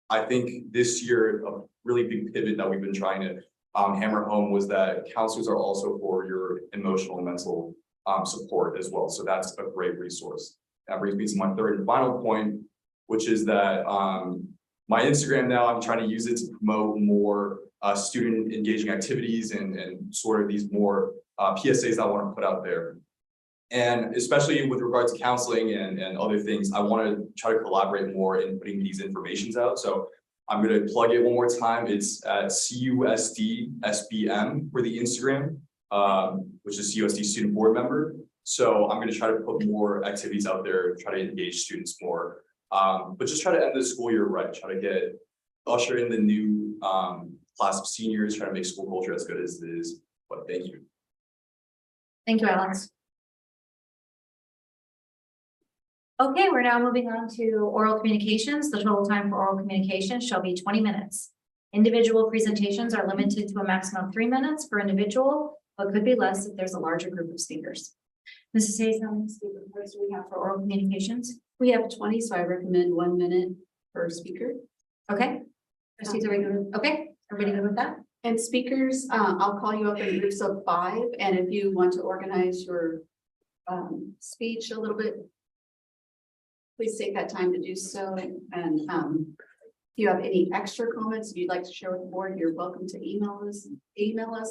I think this year, a really big pivot that we've been trying to hammer home was that counselors are also for your emotional and mental support as well. So that's a great resource. That brings me to my third and final point, which is that my Instagram now, I'm trying to use it to promote more student engaging activities and sort of these more PSAs I want to put out there. And especially with regard to counseling and other things, I want to try to collaborate more in putting these informations out. So I'm going to plug it one more time. It's at CUSD SBM for the Instagram, which is CUSD student board member. So I'm going to try to put more activities out there, try to engage students more, but just try to end the school year right. Try to usher in the new class of seniors, try to make school culture as good as it is. But thank you. Thank you, Alex. Okay, we're now moving on to oral communications. The total time for oral communication shall be 20 minutes. Individual presentations are limited to a maximum of 3 minutes per individual, but could be less if there's a larger group of speakers. Mrs. Hayes, how many speakers do we have for oral communications? We have 20, so I recommend 1 minute per speaker. Okay. Trustees, are we good? Okay, everybody good with that? And speakers, I'll call you up in groups of 5. And if you want to organize your speech a little bit, please take that time to do so. And if you have any extra comments you'd like to share with the board, you're welcome to email us,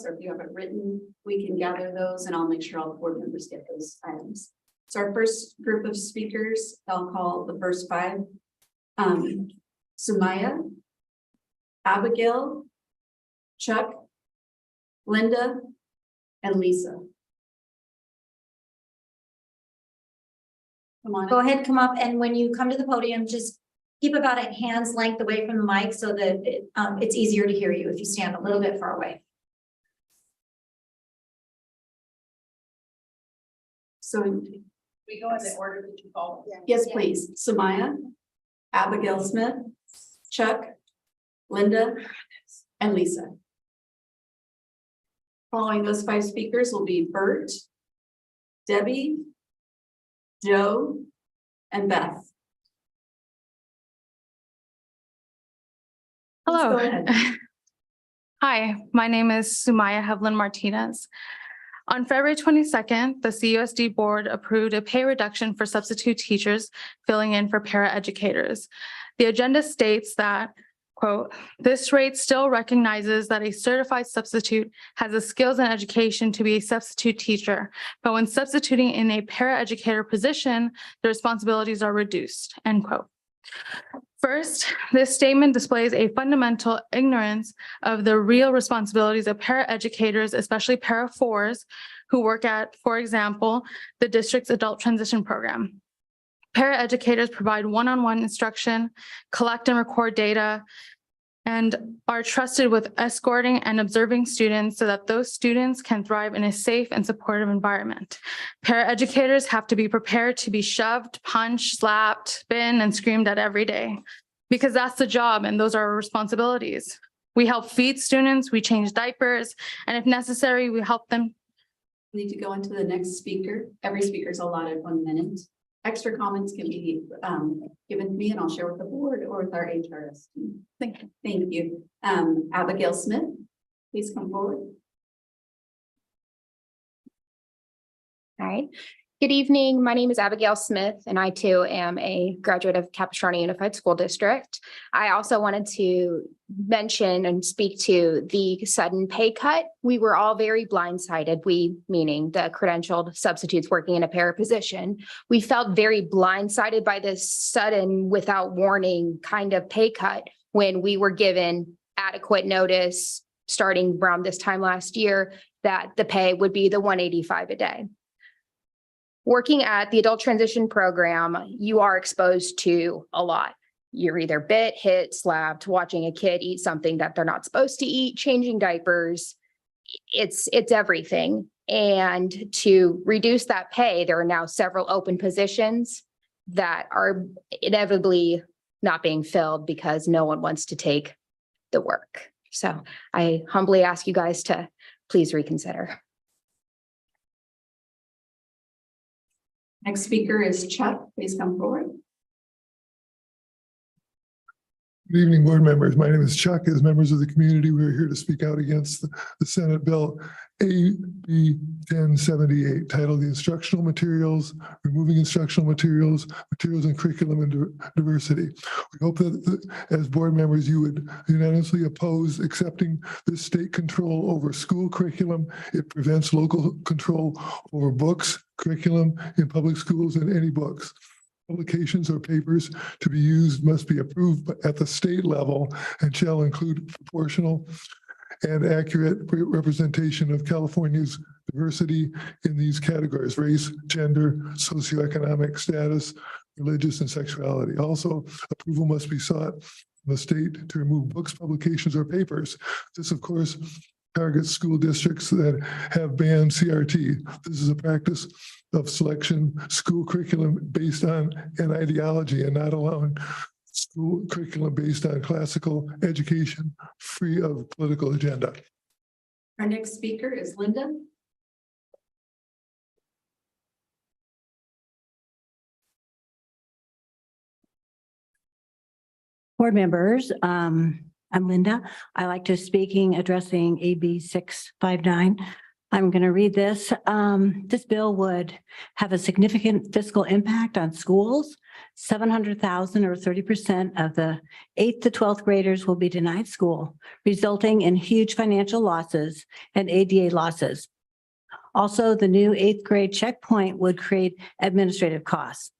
or if you have it written, we can gather those and I'll make sure all the board members get those items. So our first group of speakers, I'll call the first 5. Sumaya, Abigail, Chuck, Linda, and Lisa. Come on. Go ahead, come up, and when you come to the podium, just keep about a hand's length away from the mic so that it's easier to hear you if you stand a little bit far away. So We go in the order that you call. yes, please. Sumaya, Abigail Smith, Chuck, Linda, and Lisa. Following those 5 speakers will be Bert, Debbie, Joe, and Beth. Please Hello. go ahead. Hi, my name is Sumaya Hevlin Martinez. On February 22nd, the CUSD board approved a pay reduction for substitute teachers filling in for paraeducators. The agenda states that, quote, "This rate still recognizes that a certified substitute has the skills and education to be a substitute teacher, but when substituting in a paraeducator position, the responsibilities are reduced," end quote. First, this statement displays a fundamental ignorance of the real responsibilities of paraeducators, especially para-4s, who work at, for example, the district's adult transition program. Paraeducators provide one-on-one instruction, collect and record data, and are trusted with escorting and observing students so that those students can thrive in a safe and supportive environment. Paraeducators have to be prepared to be shoved, punched, slapped, been, and screamed at every day, because that's the job and those are our responsibilities. We help feed students, we change diapers, and if necessary, we help them. We need to go into the next speaker. Every speaker is allotted 1 minute. Extra comments can be given to me and I'll share with the board or with our HRS team. Thank you. Thank you. Abigail Smith, please come forward. All right. Good evening. My name is Abigail Smith, and I too am a graduate of Capistrano Unified School District. I also wanted to mention and speak to the sudden pay cut. We were all very blindsided, we meaning the credentialed substitutes working in a para position. We felt very blindsided by this sudden, without warning kind of pay cut when we were given adequate notice starting around this time last year that the pay would be the $185 a day. Working at the adult transition program, you are exposed to a lot. You're either bit, hit, slapped, watching a kid eat something that they're not supposed to eat, changing diapers. It's everything. And to reduce that pay, there are now several open positions that are inevitably not being filled because no one wants to take the work. So I humbly ask you guys to please reconsider. Next speaker is Chuck. Please come forward. Good evening, board members. My name is Chuck. As members of the community, we are here to speak out against the Senate Bill AB 1078, titled the Instructional Materials, Removing Instructional Materials, Materials and Curriculum and Diversity. We hope that as board members, you would unanimously oppose accepting this state control over school curriculum. It prevents local control over books, curriculum in public schools, and any books. Publications or papers to be used must be approved at the state level and shall include proportional and accurate representation of California's diversity in these categories: race, gender, socioeconomic status, religious, and sexuality. Also, approval must be sought from the state to remove books, publications, or papers. This, of course, targets school districts that have banned CRT. This is a practice of selection school curriculum based on an ideology and not allowing school curriculum based on classical education free of political agenda. Our next speaker is Linda. Board members, I'm Linda. I like to addressing AB 659. I'm going to read this. This bill would have a significant fiscal impact on schools. 700,000 or 30% of the 8th to 12th graders will be denied school, resulting in huge financial losses and ADA losses. Also, the new 8th grade checkpoint would create administrative costs.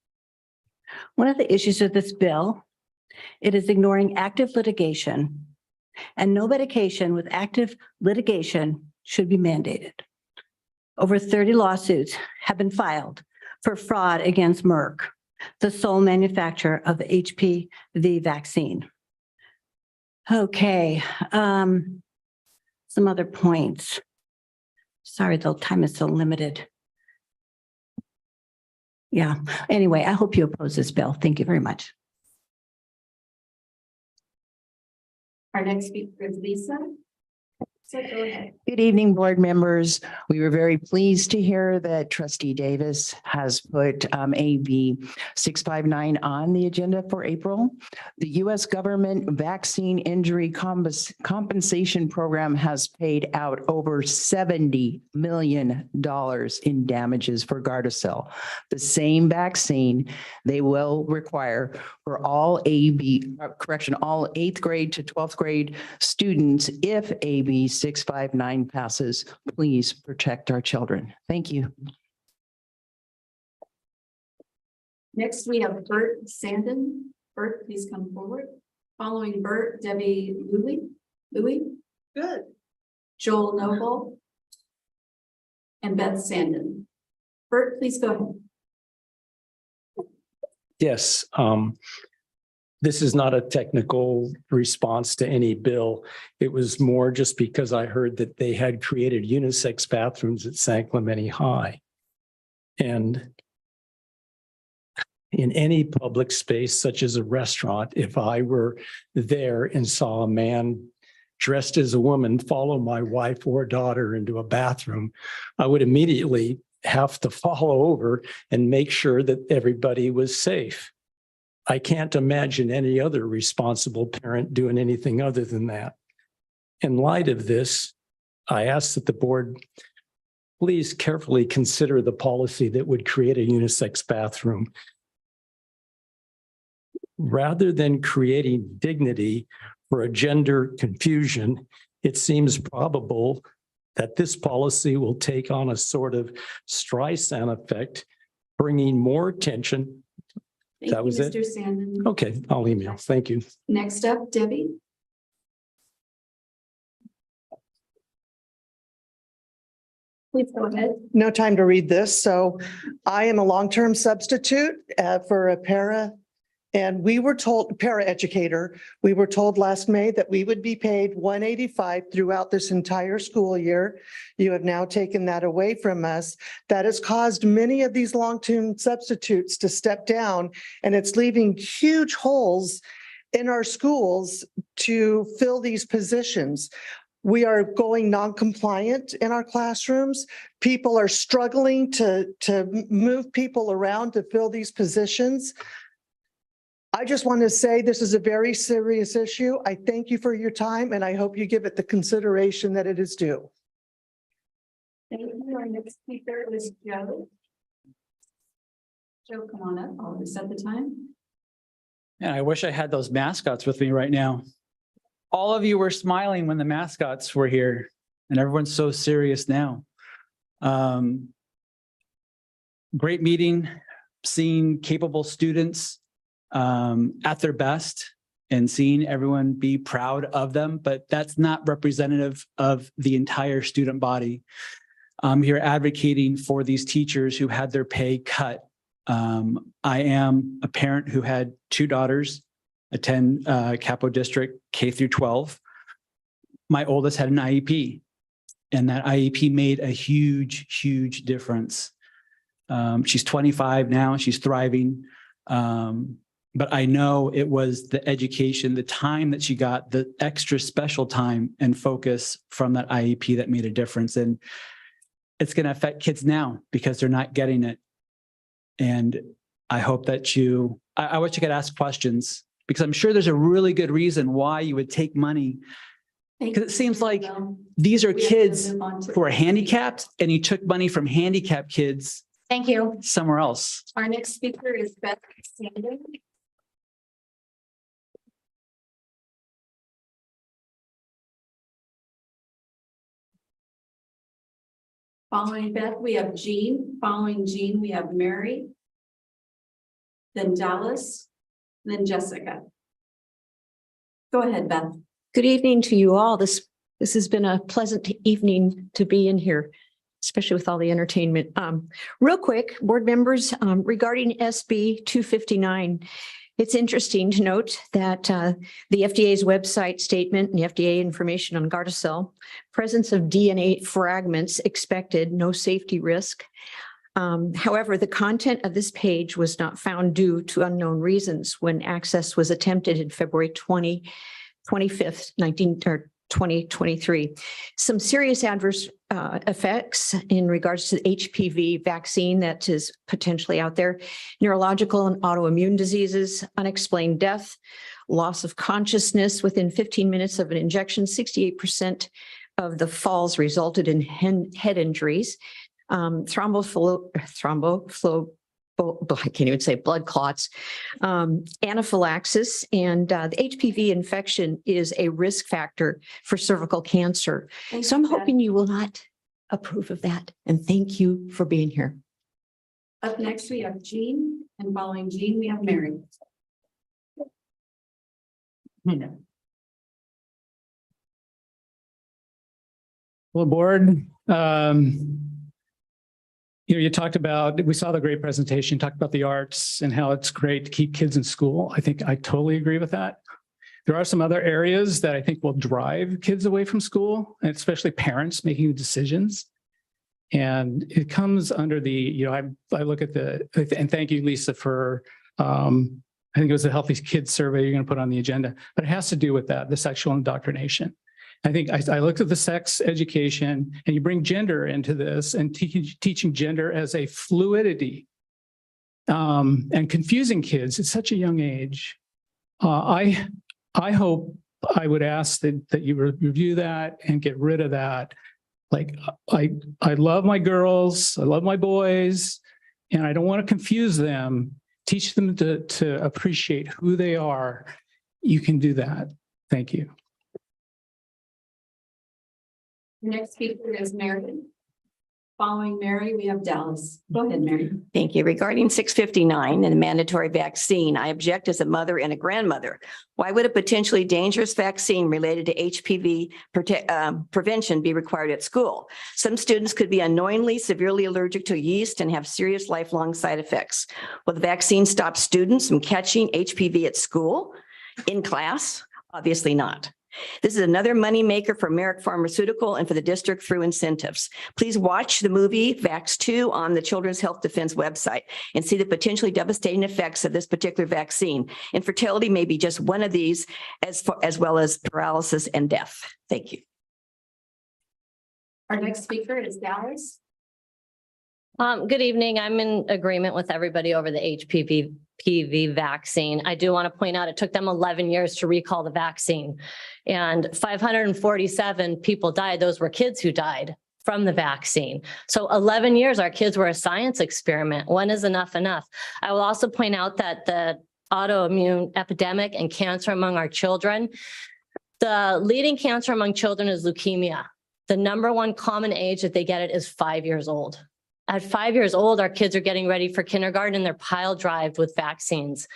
One of the issues with this bill, it is ignoring active litigation, and no medication with active litigation should be mandated. Over 30 lawsuits have been filed for fraud against Merck, the sole manufacturer of the HPV vaccine. Okay, some other points. Sorry, the time is so limited. Yeah, anyway, I hope you oppose this bill. Thank you very much. Our next speaker is Lisa. So go ahead. Good evening, board members. We were very pleased to hear that Trustee Davis has put AB 659 on the agenda for April. The U.S. government vaccine injury compensation program has paid out over $70 million in damages for Gardasil, the same vaccine they will require for all all 8th grade to 12th grade students if AB 659 passes. Please protect our children. Thank you. Next, we have Bert Sandin. Bert, please come forward. Following Bert, Debbie Louie. Good. Joel Noble. And Beth Sandin. Bert, please go ahead. Yes, this is not a technical response to any bill. It was more just because I heard that they had created unisex bathrooms at San Clemente High. And in any public space, such as a restaurant, if I were there and saw a man dressed as a woman follow my wife or daughter into a bathroom, I would immediately have to follow over and make sure that everybody was safe. I can't imagine any other responsible parent doing anything other than that. In light of this, I ask that the board please carefully consider the policy that would create a unisex bathroom. Rather than creating dignity for a gender confusion, it seems probable that this policy will take on a sort of Streisand effect, bringing more attention. Thank That you, was it? Mr. Sandin. Okay, I'll email. Thank you. Next up, Debbie. Please go ahead. No time to read this. So I am a long-term substitute for a para. And we were told, para-educator, we were told last May that we would be paid $185 throughout this entire school year. You have now taken that away from us. That has caused many of these long-term substitutes to step down, and it's leaving huge holes in our schools to fill these positions. We are going non-compliant in our classrooms. People are struggling to move people around to fill these positions. I just want to say this is a very serious issue. I thank you for your time, and I hope you give it the consideration that it is due. Thank you. Our next speaker is Joe. Joe, come on up. I'll reset the time. And I wish I had those mascots with me right now. All of you were smiling when the mascots were here, and everyone's so serious now. Great meeting, seeing capable students at their best and seeing everyone be proud of them, but that's not representative of the entire student body. I'm here advocating for these teachers who had their pay cut. I am a parent who had two daughters attend Capo District K through 12. My oldest had an IEP, and that IEP made a huge, huge difference. She's 25 now, she's thriving. But I know it was the education, the time that she got, the extra special time and focus from that IEP that made a difference. And it's going to affect kids now because they're not getting it. And I hope that I wish you could ask questions, because I'm sure there's a really good reason why you would take money. Because it seems like these are kids who are handicapped, and you took money from handicapped kids. Thank you. Somewhere else. Our next speaker is Beth Sandin. Following Beth, we have Jean. Following Jean, we have Mary. Then Dallas, then Jessica. Go ahead, Beth. Good evening to you all. This has been a pleasant evening to be in here, especially with all the entertainment. Real quick, board members, regarding SB 259, it's interesting to note that the FDA's website statement and the FDA information on Gardasil, presence of DNA fragments expected, no safety risk. However, the content of this page was not found due to unknown reasons when access was attempted in February 25th, 2023. Some serious adverse effects in regards to the HPV vaccine that is potentially out there, neurological and autoimmune diseases, unexplained death, loss of consciousness within 15 minutes of an injection. 68% of the falls resulted in head injuries, I can't even say blood clots, anaphylaxis, and the HPV infection is a risk factor for cervical cancer. So I'm hoping you will not approve of that. And thank you for being here. Up next, we have Jean, and following Jean, we have Mary. Well, board, you talked about, we saw the great presentation, talked about the arts and how it's great to keep kids in school. I think I totally agree with that. There are some other areas that I think will drive kids away from school, and especially parents making decisions. And it comes under the, I look at and thank you, Lisa, for, I think it was a Healthy Kids survey you're going to put on the agenda, but it has to do with that, the sexual indoctrination. I think I looked at the sex education and you bring gender into this and teaching gender as a fluidity and confusing kids at such a young age. I hope I would ask that you review that and get rid of that. Like, I love my girls, I love my boys, and I don't want to confuse them. Teach them to appreciate who they are. You can do that. Thank you. Next speaker is Mary. Following Mary, we have Dallas. Go ahead, Mary. Thank you. Regarding 659 and the mandatory vaccine, I object as a mother and a grandmother. Why would a potentially dangerous vaccine related to HPV prevention be required at school? Some students could be unknowingly severely allergic to yeast and have serious lifelong side effects. Will the vaccine stop students from catching HPV at school, in class? Obviously not. This is another moneymaker for Merrick Pharmaceutical and for the district through incentives. Please watch the movie Vax 2 on the Children's Health Defense website and see the potentially devastating effects of this particular vaccine. Infertility may be just one of these, as well as paralysis and death. Thank you. Our next speaker is Dallas. Good evening. I'm in agreement with everybody over the HPV vaccine. I do want to point out it took them 11 years to recall the vaccine and 547 people died. Those were kids who died from the vaccine. So 11 years, our kids were a science experiment. When is enough enough? I will also point out that the autoimmune epidemic and cancer among our children, the leading cancer among children is leukemia. The number one common age that they get it is 5 years old. At 5 years old, our kids are getting ready for kindergarten and they're pile drived with vaccines.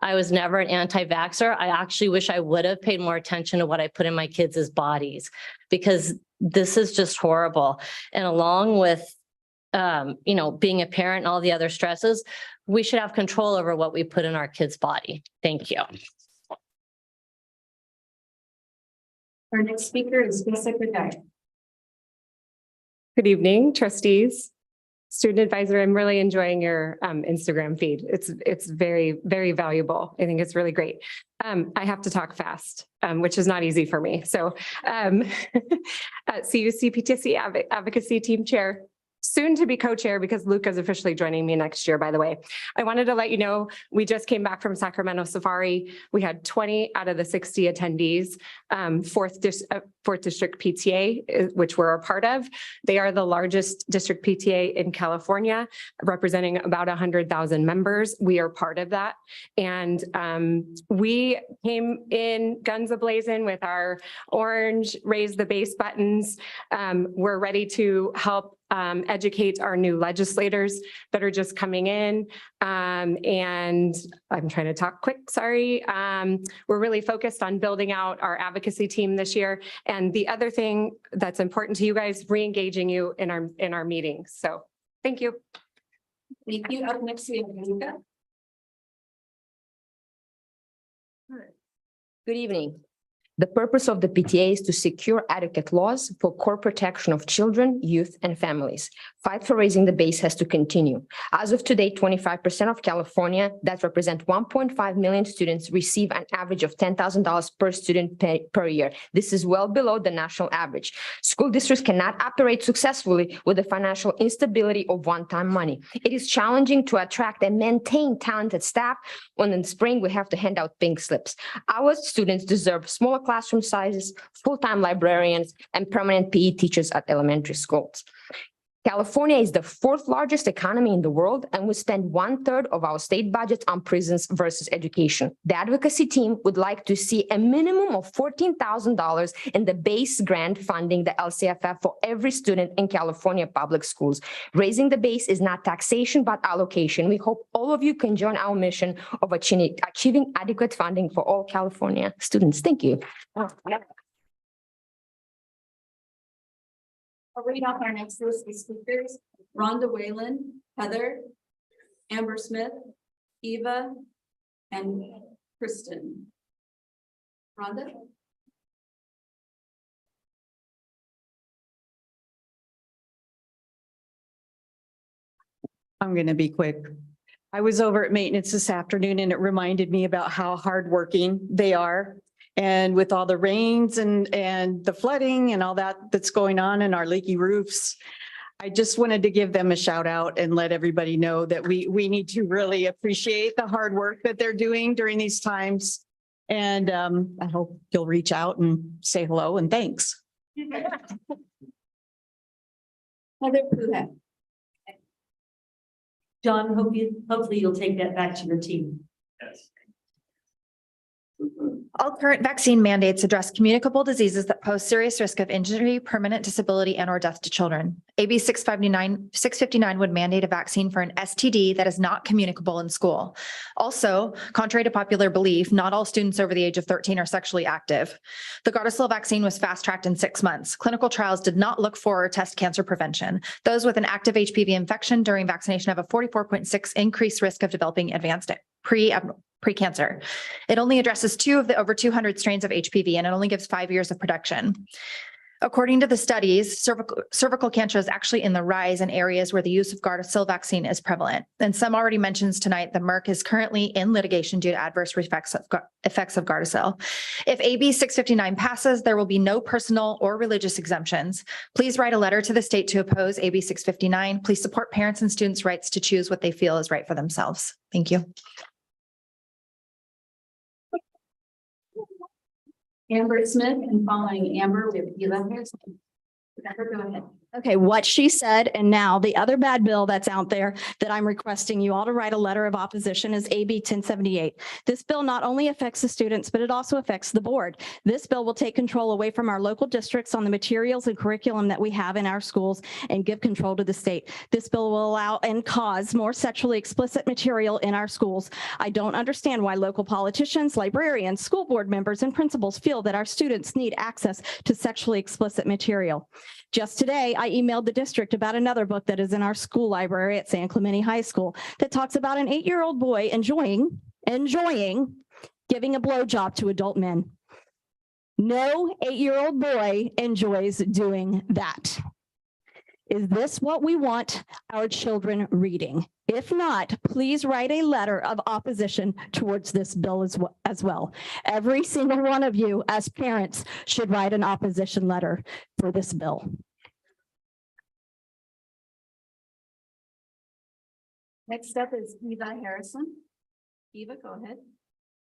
I was never an anti-vaxxer. I actually wish I would have paid more attention to what I put in my kids' bodies because this is just horrible. And along with, being a parent and all the other stresses, we should have control over what we put in our kids' body. Thank you. Our next speaker is Lisa Gregg. Good evening, trustees. Student advisor, I'm really enjoying your Instagram feed. It's very, very valuable. I think it's really great. I have to talk fast, which is not easy for me. So CUC-PTC Advocacy Team Chair, soon to be co-chair because Luke is officially joining me next year, by the way. I wanted to let you know, we just came back from Sacramento Safari. We had 20 out of the 60 attendees, fourth district PTA, which we're a part of. They are the largest district PTA in California, representing about 100,000 members. We are part of that. And we came in guns a-blazing with our orange raise the base buttons. We're ready to help educate our new legislators that are just coming in. And I'm trying to talk quick, sorry. We're really focused on building out our advocacy team this year. And the other thing that's important to you guys, re-engaging you in our meetings. So thank you. Thank you. Up next, we have Luca. Good evening. The purpose of the PTA is to secure adequate laws for core protection of children, youth, and families. Fight for raising the base has to continue. As of today, 25% of California, that represent 1.5 million students, receive an average of $10,000 per student per year. This is well below the national average. School districts cannot operate successfully with the financial instability of one-time money. It is challenging to attract and maintain talented staff when in the spring we have to hand out pink slips. Our students deserve smaller classroom sizes, full-time librarians, and permanent PE teachers at elementary schools. California is the fourth largest economy in the world, and we spend 1/3 of our state budget on prisons versus education. The advocacy team would like to see a minimum of $14,000 in the base grant funding the LCFF for every student in California public schools. Raising the base is not taxation, but allocation. We hope all of you can join our mission of achieving adequate funding for all California students. Thank you. I'll read off our next list of speakers. Rhonda Whalen, Heather, Amber Smith, Eva, and Kristen. Rhonda? I'm going to be quick. I was over at maintenance this afternoon and it reminded me about how hardworking they are And with all the rains and the flooding and all that that's going on and our leaky roofs, I just wanted to give them a shout out and let everybody know that we need to really appreciate the hard work that they're doing during these times. And I hope you'll reach out and say hello and thanks. Heather Puhet. John, hopefully you'll take that back to your team. Yes. All current vaccine mandates address communicable diseases that pose serious risk of injury, permanent disability, and or death to children. AB 659 would mandate a vaccine for an STD that is not communicable in school. Also, contrary to popular belief, not all students over the age of 13 are sexually active. The Gardasil vaccine was fast-tracked in 6 months. Clinical trials did not look for or test cancer prevention. Those with an active HPV infection during vaccination have a 44.6 increased risk of developing advanced pre-cancer. It only addresses 2 of the over 200 strains of HPV, and it only gives 5 years of protection. According to the studies, cervical cancer is actually in the rise in areas where the use of Gardasil vaccine is prevalent. And some already mentions tonight that Merck is currently in litigation due to adverse effects of Gardasil. If AB 659 passes, there will be no personal or religious exemptions. Please write a letter to the state to oppose AB 659. Please support parents and students' rights to choose what they feel is right for themselves. Thank you. Amber Smith, and following Amber, we have Eva Harrison. Amber, go ahead. Okay, what she said, and now the other bad bill that's out there that I'm requesting you all to write a letter of opposition is AB 1078. This bill not only affects the students, but it also affects the board. This bill will take control away from our local districts on the materials and curriculum that we have in our schools and give control to the state. This bill will allow and cause more sexually explicit material in our schools. I don't understand why local politicians, librarians, school board members, and principals feel that our students need access to sexually explicit material. Just today, I emailed the district about another book that is in our school library at San Clemente High School that talks about an 8-year-old boy enjoying giving a blowjob to adult men. No 8-year-old boy enjoys doing that. Is this what we want our children reading? If not, please write a letter of opposition towards this bill as well. Every single one of you as parents should write an opposition letter for this bill. Next up is Eva Harrison. Eva, go ahead.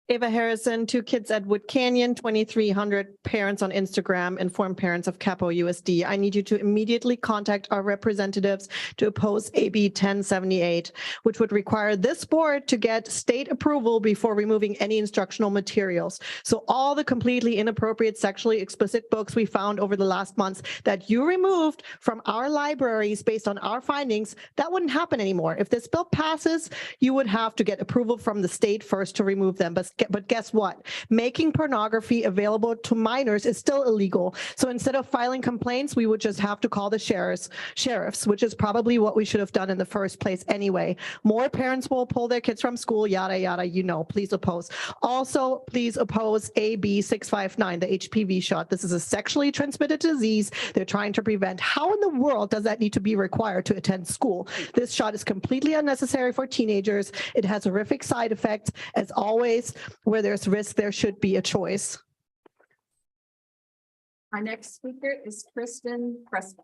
Ava Harrison, 2 kids at Wood Canyon, 2,300 parents on Instagram, inform parents of Capo USD. I need you to immediately contact our representatives to oppose AB 1078, which would require this board to get state approval before removing any instructional materials. So all the completely inappropriate sexually explicit books we found over the last months that you removed from our libraries based on our findings, that wouldn't happen anymore. If this bill passes, you would have to get approval from the state first to remove them. But guess what? Making pornography available to minors is still illegal. So instead of filing complaints, we would just have to call the sheriffs, which is probably what we should have done in the first place anyway. More parents will pull their kids from school, yada, yada, please oppose. Also, please oppose AB 659, the HPV shot. This is a sexually transmitted disease they're trying to prevent. How in the world does that need to be required to attend school? This shot is completely unnecessary for teenagers. It has horrific side effects. As always, where there's risk, there should be a choice. Our next speaker is Kristen Prescott.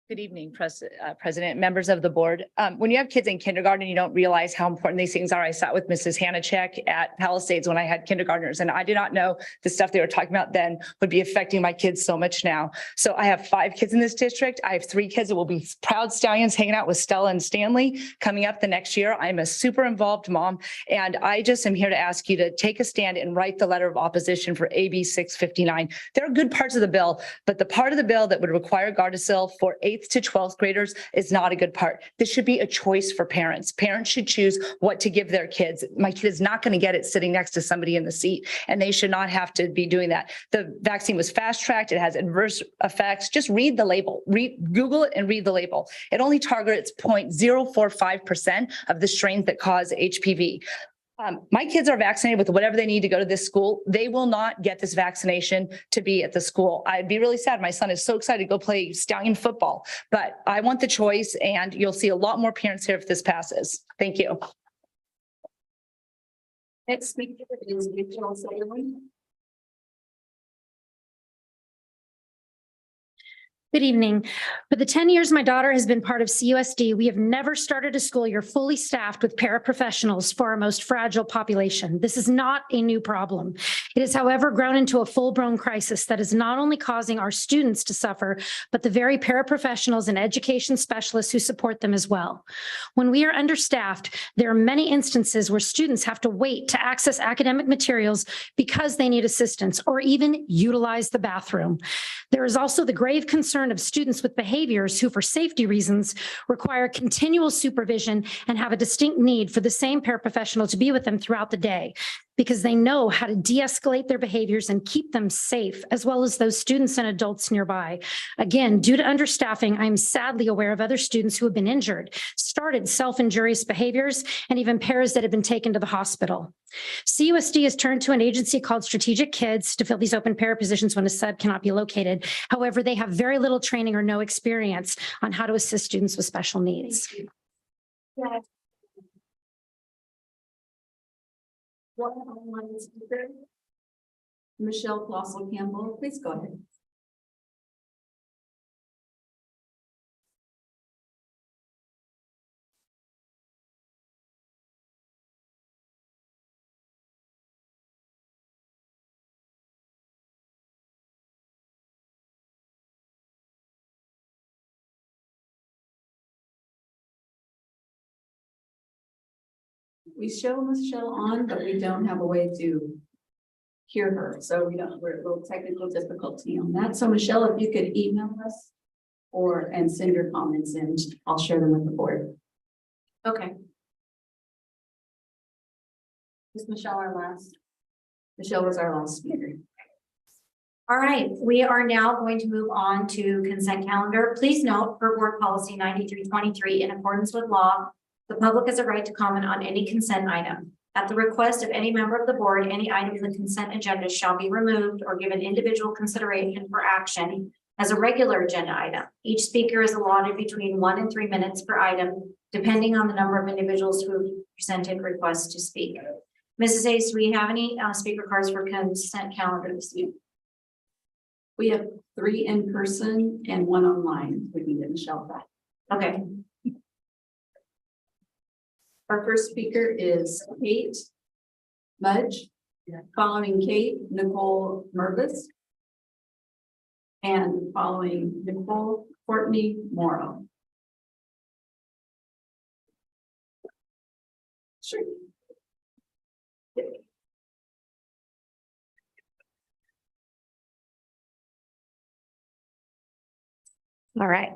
Good evening, President, members of the board. When you have kids in kindergarten, you don't realize how important these things are. I sat with Mrs. Hanachek at Palisades when I had kindergartners, and I did not know the stuff they were talking about then would be affecting my kids so much now. So I have 5 kids in this district. I have 3 kids that will be proud stallions hanging out with Stella and Stanley coming up the next year. I'm a super involved mom, and I just am here to ask you to take a stand and write the letter of opposition for AB 659. There are good parts of the bill, but the part of the bill that would require Gardasil for 8th to 12th graders is not a good part. This should be a choice for parents. Parents should choose what to give their kids. My kid is not going to get it sitting next to somebody in the seat, and they should not have to be doing that. The vaccine was fast-tracked. It has adverse effects. Just read the label. Google it and read the label. It only targets 0.045% of the strains that cause HPV. My kids are vaccinated with whatever they need to go to this school. They will not get this vaccination to be at the school. I'd be really sad. My son is so excited to go play stallion football, but I want the choice, and you'll see a lot more parents here if this passes. Thank you. Next speaker is Michelle Sullivan. Good evening. For the 10 years my daughter has been part of CUSD, we have never started a school year fully staffed with paraprofessionals for our most fragile population. This is not a new problem. It has, however, grown into a full-blown crisis that is not only causing our students to suffer, but the very paraprofessionals and education specialists who support them as well. When we are understaffed, there are many instances where students have to wait to access academic materials because they need assistance or even utilize the bathroom. There is also the grave concern of students with behaviors who, for safety reasons, require continual supervision and have a distinct need for the same paraprofessional to be with them throughout the day, because they know how to de-escalate their behaviors and keep them safe, as well as those students and adults nearby. Again, due to understaffing, I am sadly aware of other students who have been injured, started self-injurious behaviors, and even pairs that have been taken to the hospital. CUSD has turned to an agency called Strategic Kids to fill these open para positions when a sub cannot be located. However, they have very little training or no experience on how to assist students with special needs. One online speaker, Michelle Flossel Campbell, please go ahead. We show Michelle on, but we don't have a way to hear her. So we're a little technical difficulty on that. So Michelle, if you could email us and send your comments in, I'll share them with the board. Okay. Is Michelle our last? Michelle was our last speaker. All right, we are now going to move on to consent calendar. Please note for board policy 9323, in accordance with law, the public has a right to comment on any consent item. At the request of any member of the board, any item in the consent agenda shall be removed or given individual consideration for action as a regular agenda item. Each speaker is allotted between 1 and 3 minutes per item, depending on the number of individuals who presented requests to speak. Mrs. Ace, do we have any speaker cards for consent calendar this week? We have 3 in person and 1 online. We can get Michelle back. Okay. Our first speaker is Kate Mudge. Following Kate, Nicole Mervis. And following Nicole, Courtney Morrow. Sure. All right.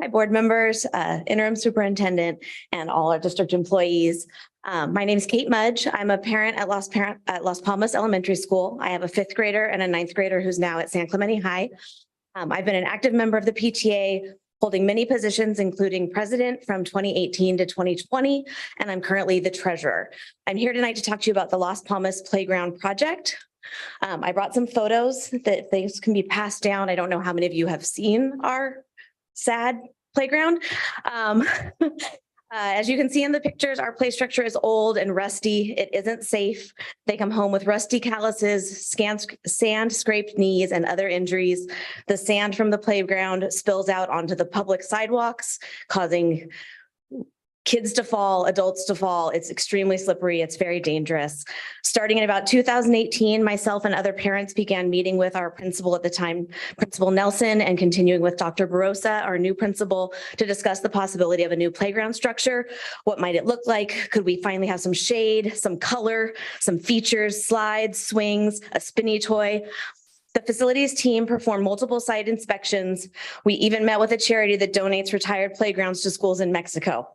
Hi, board members, interim superintendent, and all our district employees. My name is Kate Mudge. I'm a parent at Las Palmas Elementary School. I have a 5th grader and a 9th grader who's now at San Clemente High. I've been an active member of the PTA, holding many positions, including president from 2018 to 2020, and I'm currently the treasurer. I'm here tonight to talk to you about the Las Palmas Playground Project. I brought some photos that things can be passed down. I don't know how many of you have seen our sad playground. As you can see in the pictures, our play structure is old and rusty. It isn't safe. They come home with rusty calluses, sand scraped knees, and other injuries. The sand from the playground spills out onto the public sidewalks, causing kids to fall, adults to fall. It's extremely slippery. It's very dangerous. Starting in about 2018, myself and other parents began meeting with our principal at the time, Principal Nelson, and continuing with Dr. Barossa, our new principal, to discuss the possibility of a new playground structure. What might it look like? Could we finally have some shade, some color, some features, slides, swings, a spinny toy? The facilities team performed multiple site inspections. We even met with a charity that donates retired playgrounds to schools in Mexico.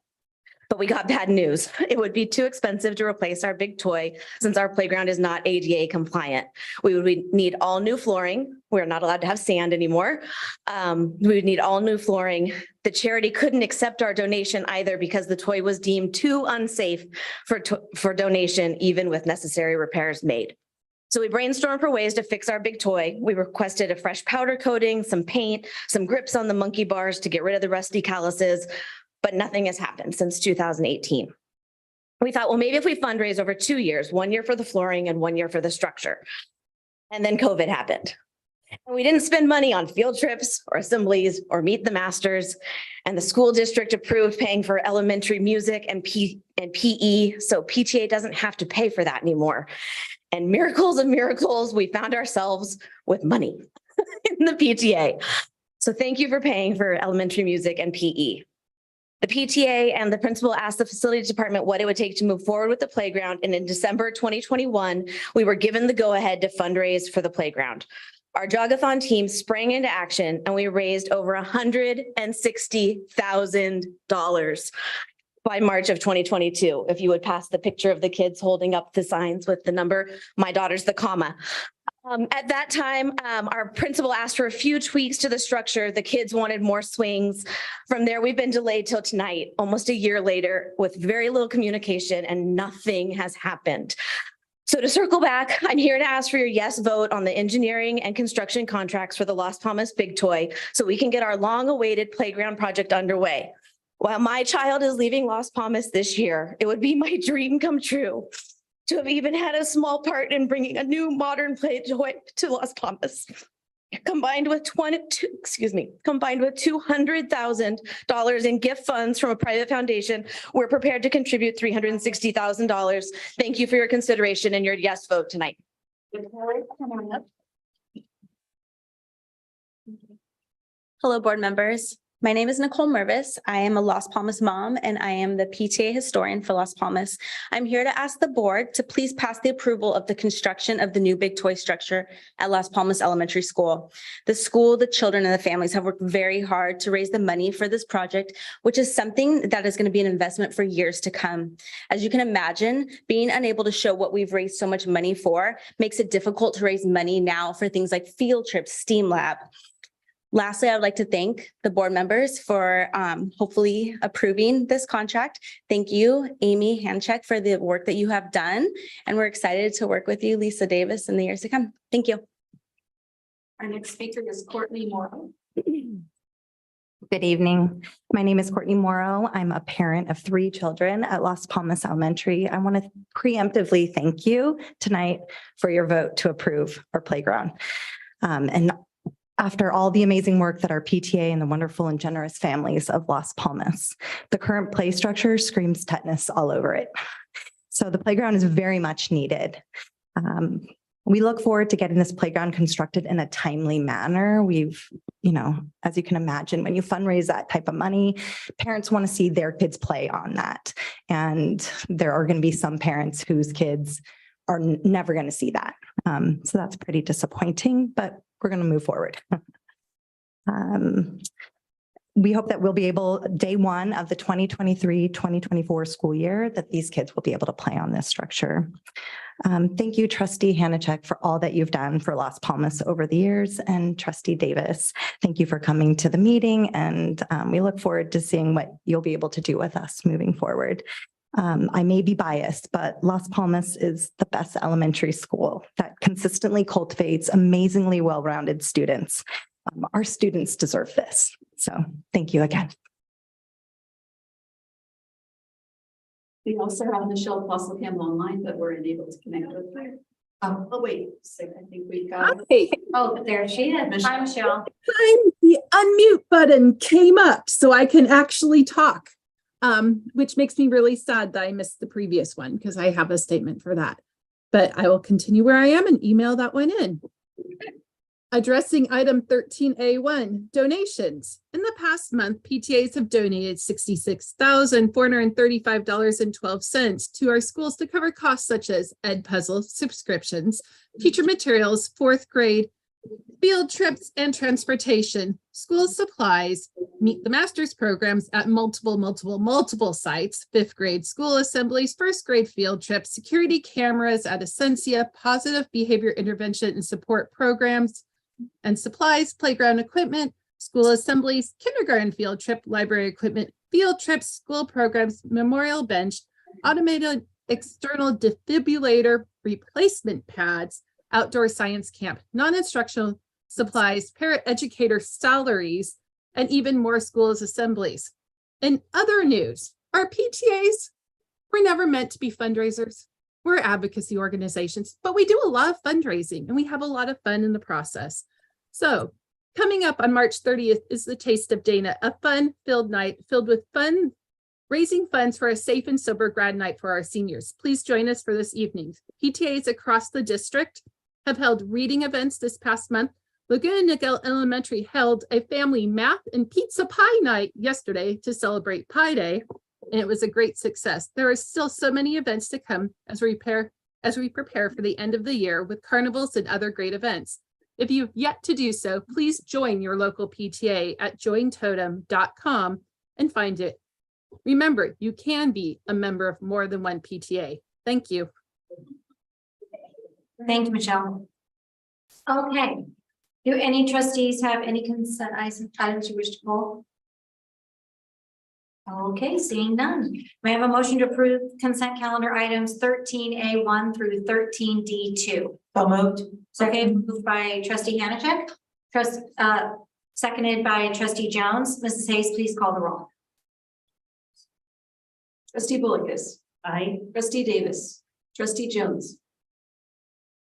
But we got bad news. It would be too expensive to replace our big toy since our playground is not ADA compliant. We would need all new flooring. We're not allowed to have sand anymore. We would need all new flooring. The charity couldn't accept our donation either because the toy was deemed too unsafe for donation, even with necessary repairs made. So we brainstormed for ways to fix our big toy. We requested a fresh powder coating, some paint, some grips on the monkey bars to get rid of the rusty calluses, but nothing has happened since 2018. We thought, well, maybe if we fundraise over 2 years, 1 year for the flooring and 1 year for the structure. And then COVID happened. And we didn't spend money on field trips or assemblies or meet the masters. And the school district approved paying for elementary music and PE. So PTA doesn't have to pay for that anymore. And miracles of miracles, we found ourselves with money in the PTA. So thank you for paying for elementary music and PE. The PTA and the principal asked the facilities department what it would take to move forward with the playground. And in December 2021, we were given the go-ahead to fundraise for the playground. Our Jogathon team sprang into action and we raised over $160,000 by March of 2022. If you would pass the picture of the kids holding up the signs with the number, my daughter's the comma. At that time, our principal asked for a few tweaks to the structure. The kids wanted more swings. From there, we've been delayed till tonight, almost a year later, with very little communication and nothing has happened. So to circle back, I'm here to ask for your yes vote on the engineering and construction contracts for the Las Palmas Big Toy so we can get our long-awaited playground project underway. While my child is leaving Las Palmas this year, it would be my dream come true to have even had a small part in bringing a new modern play toy to Las Palmas. Combined with $200,000 in gift funds from a private foundation, we're prepared to contribute $360,000. Thank you for your consideration and your yes vote tonight. Hello, board members. My name is Nicole Mervis. I am a Las Palmas mom and I am the PTA historian for Las Palmas. I'm here to ask the board to please pass the approval of the construction of the new big toy structure at Las Palmas Elementary School. The school, the children and the families have worked very hard to raise the money for this project, which is something that is going to be an investment for years to come. As you can imagine, being unable to show what we've raised so much money for makes it difficult to raise money now for things like field trips, STEAM Lab. Lastly, I would like to thank the board members for hopefully approving this contract. Thank you, Amy Hanchek, for the work that you have done. And we're excited to work with you, Lisa Davis, in the years to come. Thank you. Our next speaker is Courtney Morrow. Good evening. My name is Courtney Morrow. I'm a parent of 3 children at Las Palmas Elementary. I want to preemptively thank you tonight for your vote to approve our playground. And after all the amazing work that our PTA and the wonderful and generous families of Las Palmas, the current play structure screams tetanus all over it. So the playground is very much needed. We look forward to getting this playground constructed in a timely manner. As you can imagine, when you fundraise that type of money, parents want to see their kids play on that. And there are going to be some parents whose kids are never going to see that. So that's pretty disappointing, but we're going to move forward. We hope that we'll be able, day one of the 2023-2024 school year, that these kids will be able to play on this structure. Thank you, Trustee Hanachek, for all that you've done for Las Palmas over the years, and Trustee Davis, thank you for coming to the meeting, and we look forward to seeing what you'll be able to do with us moving forward. I may be biased, but Las Palmas is the best elementary school that consistently cultivates amazingly well-rounded students. Our students deserve this. So thank you again. We also have Michelle Fossilham online, but we're unable to connect with her. Oh, wait, so I think we got. Hi. Oh, there she is. Hi, Michelle. The unmute button came up so I can actually talk. Which makes me really sad that I missed the previous one because I have a statement for that. But I will continue where I am and email that one in. Addressing item 13A1, donations. In the past month, PTAs have donated $66,435.12 to our schools to cover costs such as Ed Puzzle subscriptions, teacher materials, 4th grade, field trips and transportation, school supplies, Meet the Masters programs at multiple sites, 5th grade school assemblies, 1st grade field trips, security cameras at Essentia, positive behavior intervention and support programs and supplies, playground equipment, school assemblies, kindergarten field trip, library equipment, field trips, school programs, memorial bench, automated external defibrillator replacement pads, outdoor science camp, non-instructional supplies, para-educator salaries, and even more schools assemblies. In other news, our PTAs We're never meant to be fundraisers. We're advocacy organizations, but we do a lot of fundraising and we have a lot of fun in the process. So coming up on March 30th is the Taste of Dana, a fun-filled night filled with fun, raising funds for a safe and sober grad night for our seniors. Please join us for this evening. PTAs across the district have held reading events this past month. Laguna Niguel Elementary held a family math and pizza pie night yesterday to celebrate Pie Day, and it was a great success. There are still so many events to come as we prepare for the end of the year with carnivals and other great events. If you've yet to do so, please join your local PTA at jointotem.com and find it. Remember, you can be a member of more than one PTA. Thank you. Thank you, Michelle. Okay. Do any trustees have any consent items you wish to pull? Okay, seeing none. May I have a motion to approve consent calendar items 13A1 through 13D2? So moved. Okay, moved by trustee Hanachek. Seconded by trustee Jones. Mrs. Hayes, please call the roll. Trustee Bullicus. Aye. Trustee Davis. Trustee Jones.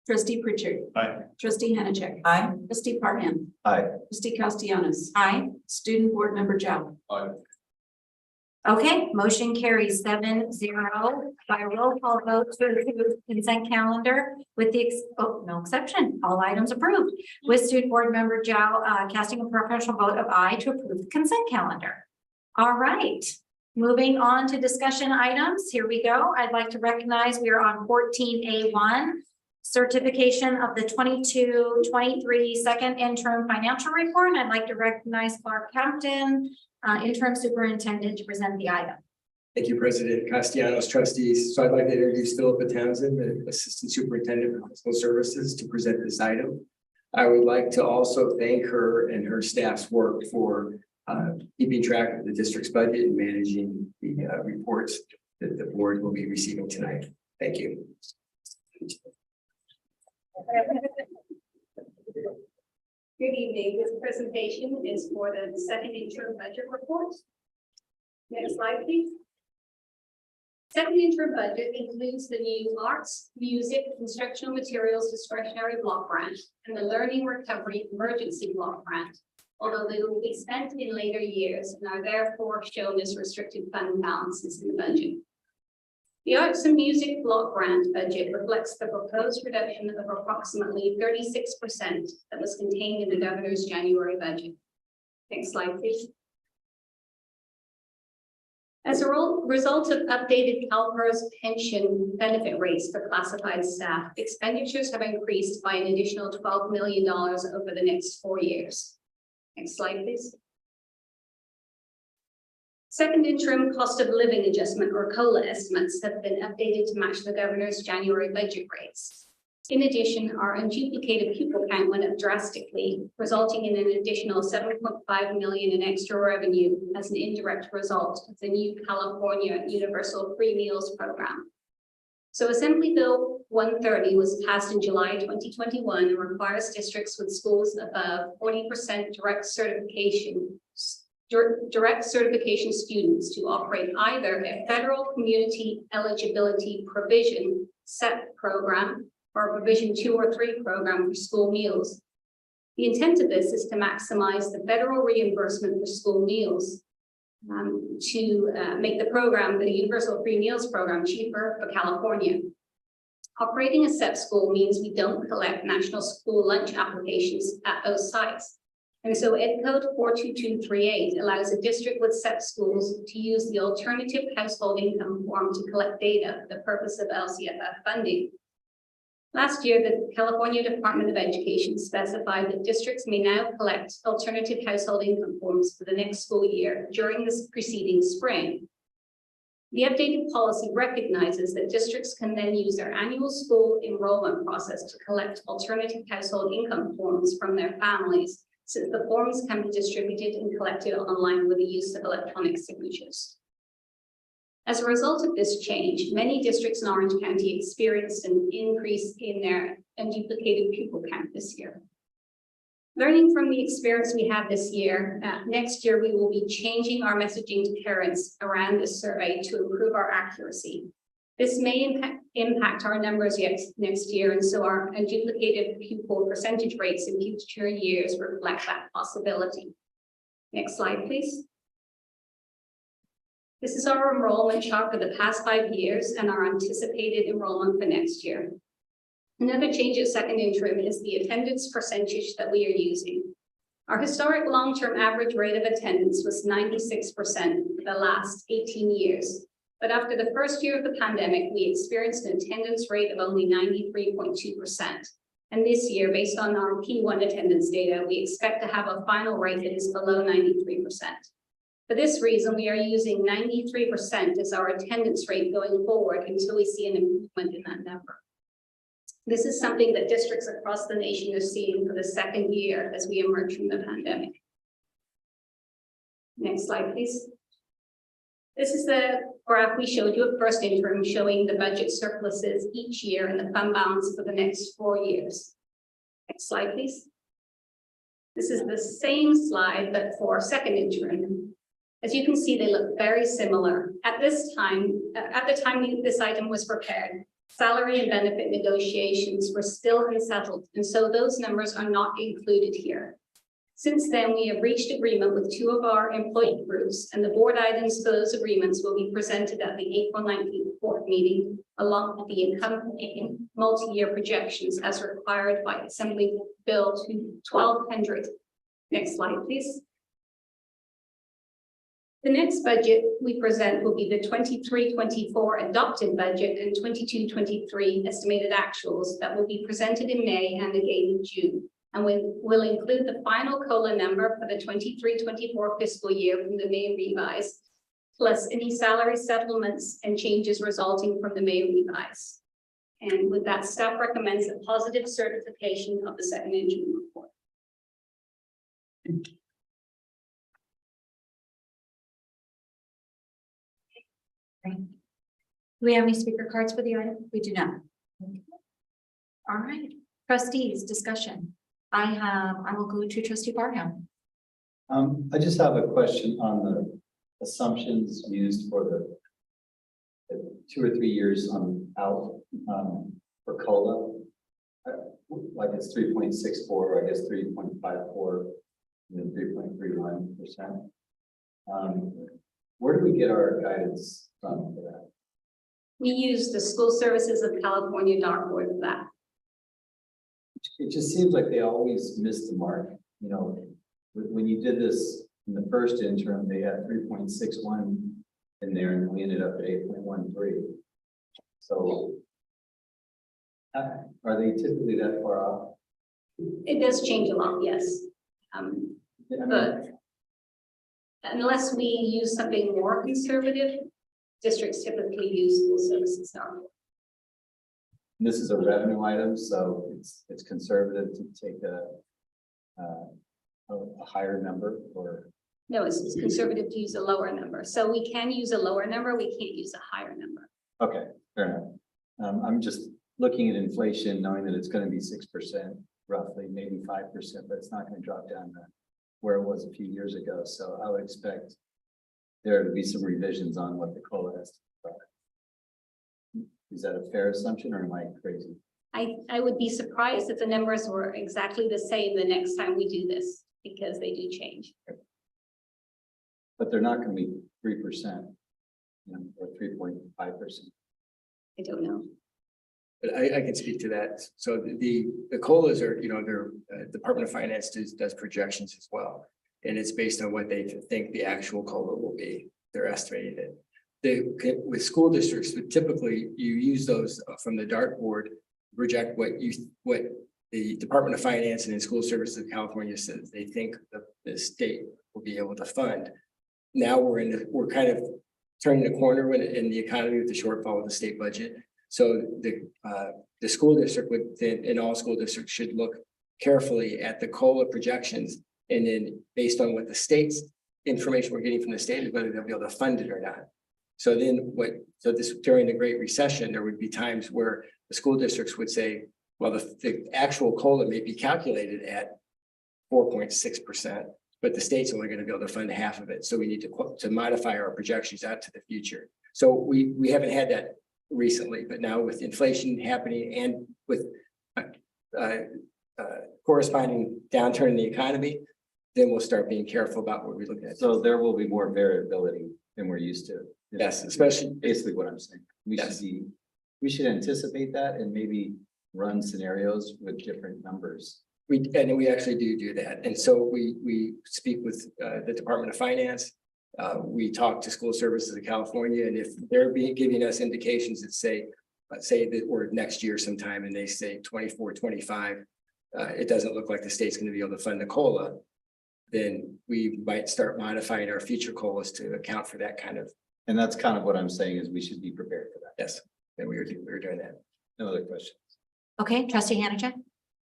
Trustee Pritchard. Aye. Trustee Hanachek. Aye. Trustee Parham. Aye. Trustee Castellanos. Aye. Student Board Member Zhao. Aye. Okay, motion carries 7-0 by roll call vote to approve consent calendar with the no exception. All items approved. With Student Board Member Zhao casting a preferential vote of aye to approve the consent calendar. All right. Moving on to discussion items. Here we go. I'd like to recognize we are on 14A1. Certification of the 22-23 second interim financial report. And I'd like to recognize Clark Captain, interim superintendent, to present the item. Thank you, President Castellanos, trustees. So I'd like to introduce Philippa Townsend, the Assistant Superintendent of Fiscal Services, to present this item. I would like to also thank her and her staff's work for keeping track of the district's budget and managing the reports that the board will be receiving tonight. Thank you. Good evening. This presentation is for the second interim budget report. Next slide, please. Second interim budget includes the new arts, music, instructional materials discretionary block grant and the learning recovery emergency block grant, although they will be spent in later years and are therefore shown as restricted fund balances in the budget. The arts and music block grant budget reflects the proposed reduction of approximately 36% that was contained in the governor's January budget. Next slide, please. As a result of updated CalPERS pension benefit rates for classified staff, expenditures have increased by an additional $12 million over the next 4 years. Next slide, please. Second interim cost of living adjustment or COLA estimates have been updated to match the governor's January budget rates. In addition, our unduplicated pupil count went up drastically, resulting in an additional $7.5 million in extra revenue as an indirect result of the new California Universal Free Meals Program. So Assembly Bill 130 was passed in July 2021 and requires districts with schools above 40% direct certification students to operate either a federal community eligibility provision SEP program or a provision 2 or 3 program for school meals. The intent of this is to maximize the federal reimbursement for school meals to make the program, the Universal Free Meals Program, cheaper for California. Operating a SEP school means we don't collect national school lunch applications at those sites. And so Ed Code 42238 allows a district with SEP schools to use the alternative household income form to collect data for the purpose of LCFF funding. Last year, the California Department of Education specified that districts may now collect alternative household income forms for the next school year during the preceding spring. The updated policy recognizes that districts can then use their annual school enrollment process to collect alternative household income forms from their families, since the forms can be distributed and collected online with the use of electronic signatures. As a result of this change, many districts in Orange County experienced an increase in their unduplicated pupil count this year. Learning from the experience we had this year, next year we will be changing our messaging to parents around this survey to improve our accuracy. This may impact our numbers next year, and so our duplicated pupil percentage rates in future years reflect that possibility. Next slide, please. This is our enrollment chart for the past 5 years and our anticipated enrollment for next year. Another change at second interim is the attendance percentage that we are using. Our historic long-term average rate of attendance was 96% for the last 18 years. But after the first year of the pandemic, we experienced an attendance rate of only 93.2%. And this year, based on our P1 attendance data, we expect to have a final rate that is below 93%. For this reason, we are using 93% as our attendance rate going forward until we see an improvement in that number. This is something that districts across the nation are seeing for the second year as we emerge from the pandemic. Next slide, please. This is the graph we showed you at first interim, showing the budget surpluses each year and the fund balance for the next 4 years. Next slide, please. This is the same slide, but for second interim. As you can see, they look very similar. At the time this item was prepared, salary and benefit negotiations were still unsettled, and so those numbers are not included here. Since then, we have reached agreement with 2 of our employee groups, and the board items for those agreements will be presented at the April 19th board meeting, along with the accompanying multi-year projections as required by Assembly Bill 1200. Next slide, please. The next budget we present will be the 23-24 adopted budget and 22-23 estimated actuals that will be presented in May and again in June. And we'll include the final COLA number for the 23-24 fiscal year from the May revise, plus any salary settlements and changes resulting from the May revise. And with that, staff recommends a positive certification of the second interim report. Great. Do we have any speaker cards for the item? We do not. All right, trustees, discussion. I will go to trustee Barham. I just have a question on the assumptions used for the 2 or 3 years out for COLA. Like it's 3.64, I guess 3.54, and then 3.31%. Where do we get our guidance from for that? We use the School Services of California dartboard for that. It just seems like they always miss the mark. You know, when you did this in the first interim, they had 3.61 in there, and we ended up at 8.13. So, are they typically that far off? It does change a lot, yes. But unless we use something more conservative, districts typically use School Services dartboard. This is a revenue item, so it's conservative to take a higher number, or no, it's conservative to use a lower number. So we can use a lower number, we can't use a higher number. okay, fair enough. I'm just looking at inflation, knowing that it's going to be 6%, roughly, maybe 5%, but it's not going to drop down to where it was a few years ago. So I would expect there to be some revisions on what the COLA has to be. Is that a fair assumption, or am I crazy? I would be surprised if the numbers were exactly the same the next time we do this, because they do change. But they're not going to be 3%, or 3.5%. I don't know. But I can speak to that. So the COLAs are, their Department of Finance does projections as well. And it's based on what they think the actual COLA will be. They're estimating it. With school districts, typically you use those from the dartboard, project what the Department of Finance and the School Services of California says they think the state will be able to fund. Now we're kind of turning the corner in the economy with the shortfall of the state budget. So the school district and all school districts should look carefully at the COLA projections, and then based on what the state's information we're getting from the state is whether they'll be able to fund it or not. So then during the Great Recession, there would be times where the school districts would say, well, the actual COLA may be calculated at 4.6%, but the state's only going to be able to fund half of it. So we need to modify our projections out to the future. So we haven't had that recently, but now with inflation happening and with corresponding downturn in the economy, then we'll start being careful about what we're looking at. So there will be more variability than we're used to. Yes, especially Basically what I'm saying. We should anticipate that and maybe run scenarios with different numbers. we actually do that. And so we speak with the Department of Finance. We talk to School Services of California, and if they're giving us indications that say, let's say that we're next year sometime and they say 24, 25, it doesn't look like the state's going to be able to fund the COLA, then we might start modifying our future COLAs to account for that kind of. And that's kind of what I'm saying is we should be prepared for that. Yes, and we were doing that. No other questions. Okay, trustee Hannah.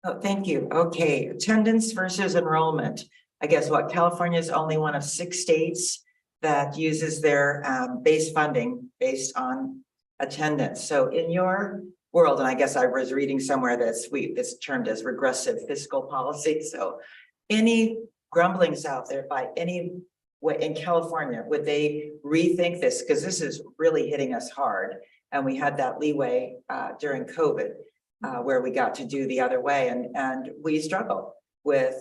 Oh, thank you. Okay, attendance versus enrollment. I guess what California is only one of 6 states that uses their base funding based on attendance. So in your world, and I guess I was reading somewhere that it's termed as regressive fiscal policy. So any grumblings out there by any way in California, would they rethink this? Because this is really hitting us hard. And we had that leeway during COVID where we got to do the other way. And we struggle with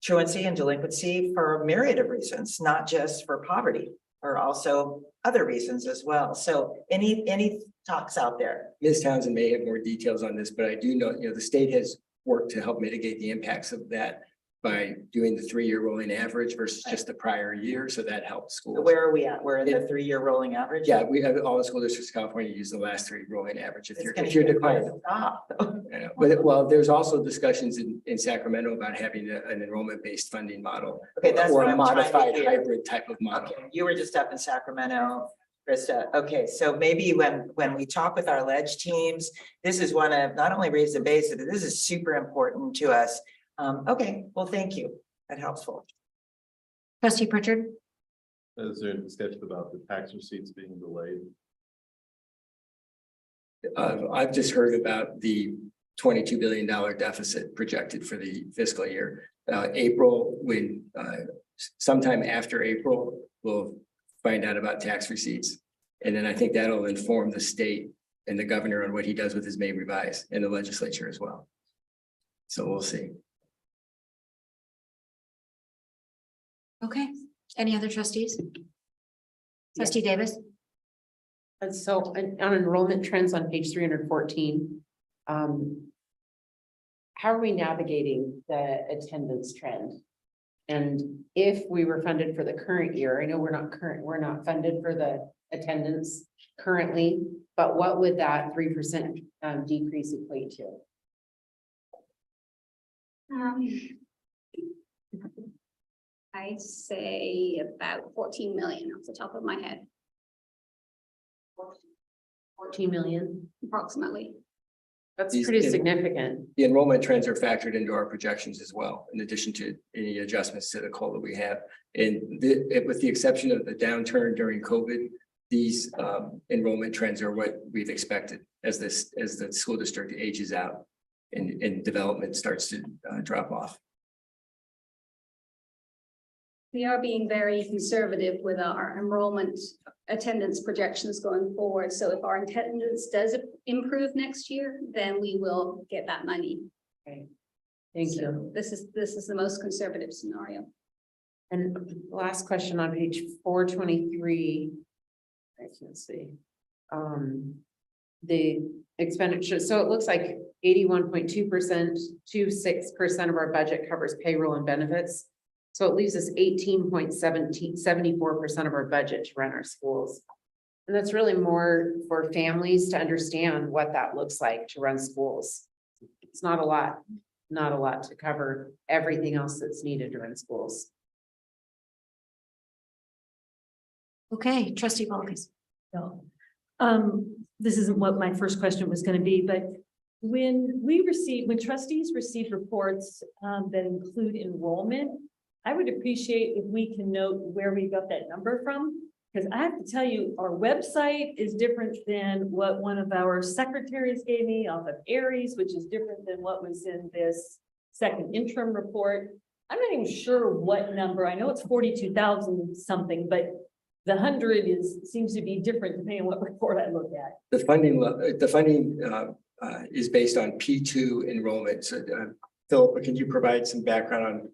truancy and delinquency for a myriad of reasons, not just for poverty, or also other reasons as well. So any talks out there? Ms. Townsend may have more details on this, but I do know, the state has worked to help mitigate the impacts of that by doing the 3-year rolling average versus just the prior year. So that helps schools. Where are we at? We're in the 3-year rolling average? Yeah, we have all the school districts in California use the last 3 rolling average. If you're declining. Well, there's also discussions in Sacramento about having an enrollment-based funding model. Okay, that's or what a I'm trying to modified hear. hybrid type of model. Okay, you were just up in Sacramento, Krista. Okay, so maybe when we talk with our ledge teams, this is one of not only raise the base, but this is super important to us. Okay, well, thank you. That helps. Trustee Pritchard. Is there a discussion about the tax receipts being delayed? I've just heard about the $22 billion deficit projected for the fiscal year. April, when sometime after April, we'll find out about tax receipts. And then I think that'll inform the state and the governor on what he does with his May revise and the legislature as well. So we'll see. Okay, any other trustees? Trustee Davis? And so on enrollment trends on page 314, how are we navigating the attendance trend? And if we were funded for the current year, I know we're not funded for the attendance currently, but what would that 3% decrease equate to? I'd say about 14 million off the top of my head. 14 million? Approximately. That's pretty significant. The enrollment trends are factored into our projections as well, in addition to any adjustments to the COLA we have. And with the exception of the downturn during COVID, these enrollment trends are what we've expected as the school district ages out and development starts to drop off. We are being very conservative with our enrollment attendance projections going forward. So if our attendance does improve next year, then we will get that money. Okay. Thank you. This is the most conservative scenario. And last question on page 423. I can't see. The expenditure. So it looks like 81.2%, 26% of our budget covers payroll and benefits. So it leaves us 74% of our budget to run our schools. And that's really more for families to understand what that looks like to run schools. It's not a lot to cover everything else that's needed to run schools. Okay, trustee Polkis. No. This isn't what my first question was going to be, but when trustees receive reports that include enrollment, I would appreciate if we can note where we got that number from, because I have to tell you, our website is different than what one of our secretaries gave me off of Aries, which is different than what was in this second interim report. I'm not even sure what number. I know it's 42,000 something, but the 100 seems to be different depending on what report I look at. The funding is based on P2 enrollment. So Philip, can you provide some background on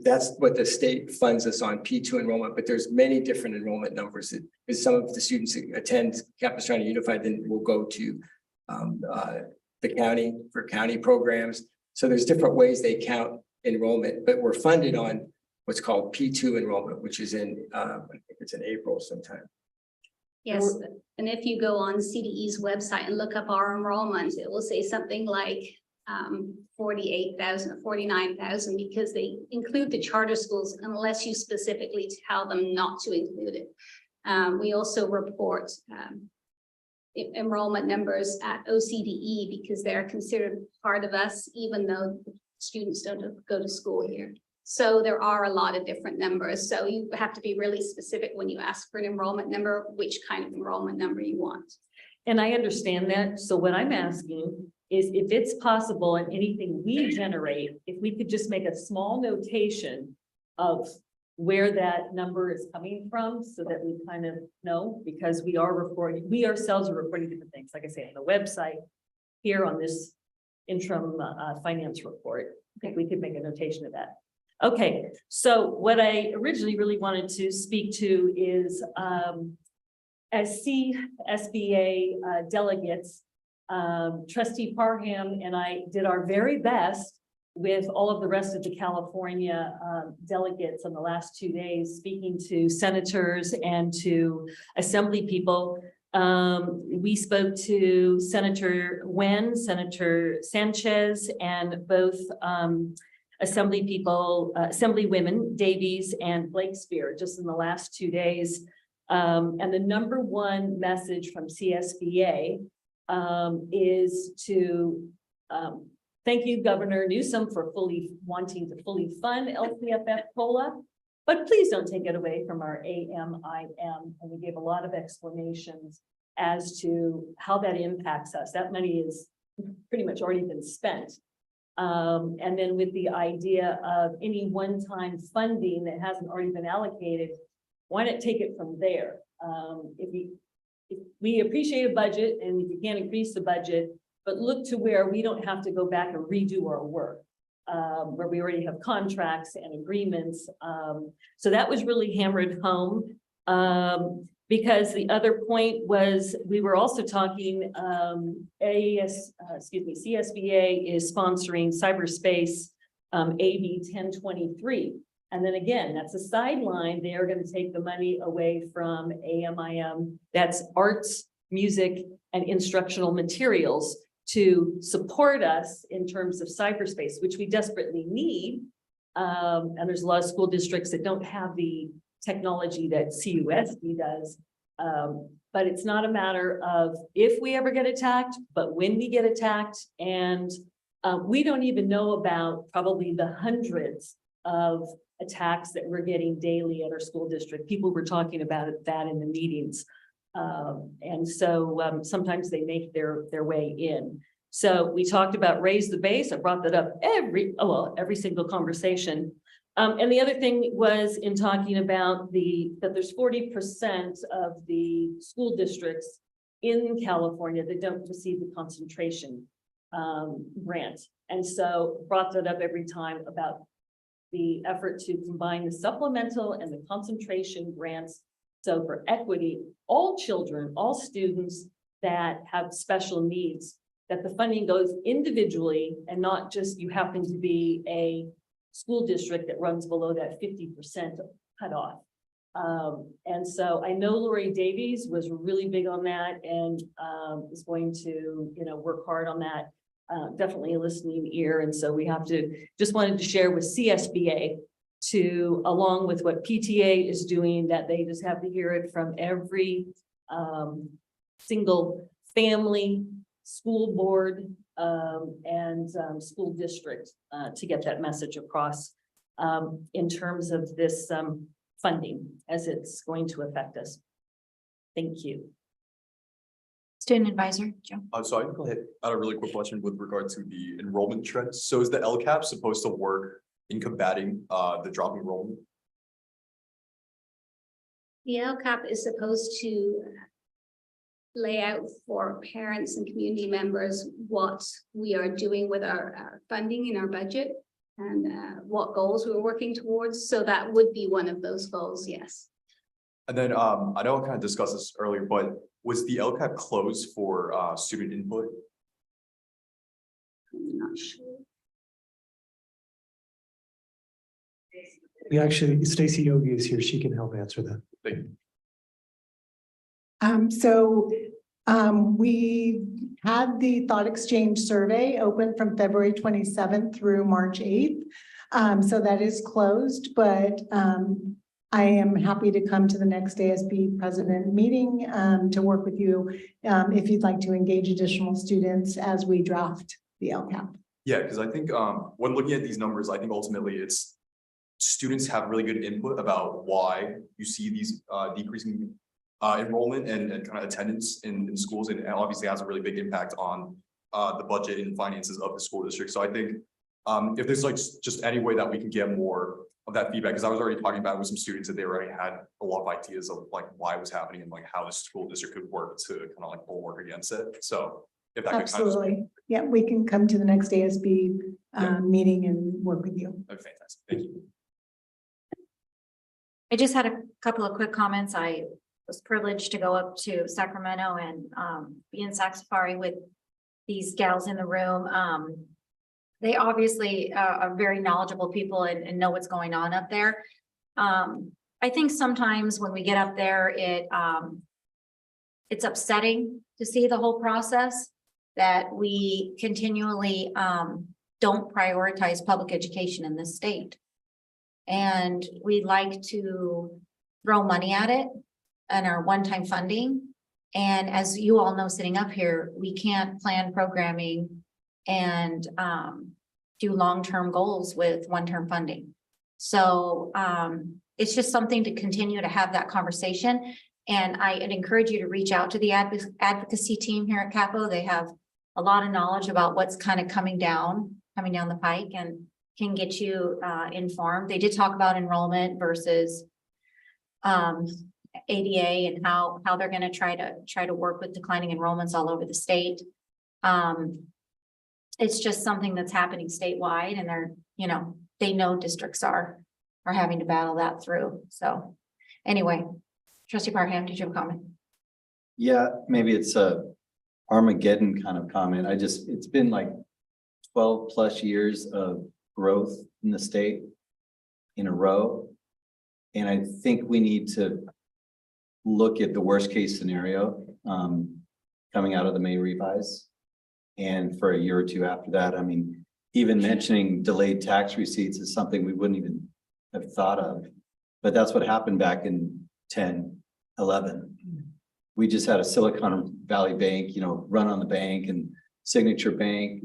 that's what the state funds us on, P2 enrollment, but there's many different enrollment numbers. Because some of the students that attend Capistrano Unified then will go to the county for county programs. So there's different ways they count enrollment, but we're funded on what's called P2 enrollment, which is in, I think it's in April sometime. Yes, and if you go on CDE's website and look up our enrollment, it will say something like 48,000 or 49,000 because they include the charter schools unless you specifically tell them not to include it. We also report enrollment numbers at OCDE because they're considered part of us, even though students don't go to school here. So there are a lot of different numbers. So you have to be really specific when you ask for an enrollment number, which kind of enrollment number you want. And I understand that. So what I'm asking is if it's possible and anything we generate, if we could just make a small notation of where that number is coming from so that we kind of know, because we ourselves are reporting different things, like I say, on the website, here on this interim finance report. I think we could make a notation of that. Okay, so what I originally really wanted to speak to is as CSBA delegates, Trustee Parham and I did our very best with all of the rest of the California delegates on the last 2 days, speaking to senators and to assembly people. We spoke to Senator Nguyen, Senator Sanchez, and both Assemblywomen Davies and Blakespear just in the last 2 days. And the number one message from CSBA is to thank you, Governor Newsom, for wanting to fully fund LCFF COLA, but please don't take it away from our AMIM. And we gave a lot of explanations as to how that impacts us. That money is pretty much already been spent. And then with the idea of any one-time funding that hasn't already been allocated, why not take it from there? If we appreciate a budget, and if you can't increase the budget, but look to where we don't have to go back and redo our work, where we already have contracts and agreements. So that was really hammered home. Because the other point was, we were also talking, CSBA is sponsoring cyberspace AB 1023. And then again, that's a sideline. They are going to take the money away from AMIM. That's arts, music, and instructional materials to support us in terms of cyberspace, which we desperately need. And there's a lot of school districts that don't have the technology that CUSD does. But it's not a matter of if we ever get attacked, but when we get attacked. And we don't even know about probably the hundreds of attacks that we're getting daily at our school district. People were talking about that in the meetings. And so sometimes they make their way in. So we talked about raise the base. I brought that up every single conversation. And the other thing was in talking about that there's 40% of the school districts in California that don't receive the concentration grant. And so brought that up every time about the effort to combine the supplemental and the concentration grants. So for equity, all children, all students that have special needs, that the funding goes individually and not just you happen to be a school district that runs below that 50% cutoff. And so I know Lori Davies was really big on that and is going to, work hard on that. Definitely a listening ear. And so we have to, just wanted to share with CSBA to, along with what PTA is doing, that they just have to hear it from every single family, school board, and school district to get that message across in terms of this funding as it's going to affect us. Thank you. Student Advisor, Joe. So I had a really quick question with regard to the enrollment trends. So is the LCAP supposed to work in combating the dropping enrollment? The LCAP is supposed to lay out for parents and community members what we are doing with our funding in our budget and what goals we're working towards. So that would be one of those goals, yes. And then I know I kind of discussed this earlier, but was the LCAP closed for student input? I'm not sure. We actually, Stacy Yogi is here. She can help answer that. Thank you. We had the Thought Exchange survey open from February 27th through March 8th. So that is closed, but I am happy to come to the next ASB president meeting to work with you if you'd like to engage additional students as we draft the LCAP. Yeah, because I think when looking at these numbers, I think ultimately it's students have really good input about why you see these decreasing enrollment and kind of attendance in schools, and obviously has a really big impact on the budget and finances of the school district. So I think if there's like just any way that we can get more of that feedback, because I was already talking about it with some students that they already had a lot of ideas of like why it was happening and like how the school district could work to kind of like bulwark against it. So if that could kind of Absolutely. Yeah, we can come to the next ASB meeting and work with you. okay, fantastic. Thank you. I just had a couple of quick comments. I was privileged to go up to Sacramento and be in Sac Safari with these gals in the room. They obviously are very knowledgeable people and know what's going on up there. I think sometimes when we get up there, it's upsetting to see the whole process that we continually don't prioritize public education in this state. And we like to throw money at it and our one-time funding. And as you all know, sitting up here, we can't plan programming and do long-term goals with one-term funding. So it's just something to continue to have that conversation. And I'd encourage you to reach out to the advocacy team here at Capo. They have a lot of knowledge about what's kind of coming down the pike and can get you informed. They did talk about enrollment versus ADA and how they're going to try to work with declining enrollments all over the state. It's just something that's happening statewide, and they know districts are having to battle that through. So anyway, Trustee Parham, did you have a comment? Yeah, maybe it's a Armageddon kind of comment. It's been like 12 plus years of growth in the state in a row. And I think we need to look at the worst case scenario coming out of the May revise. And for a year or two after that, I mean, even mentioning delayed tax receipts is something we wouldn't even have thought of. But that's what happened back in 10, 11. We just had a Silicon Valley Bank, run on the bank, and Signature Bank,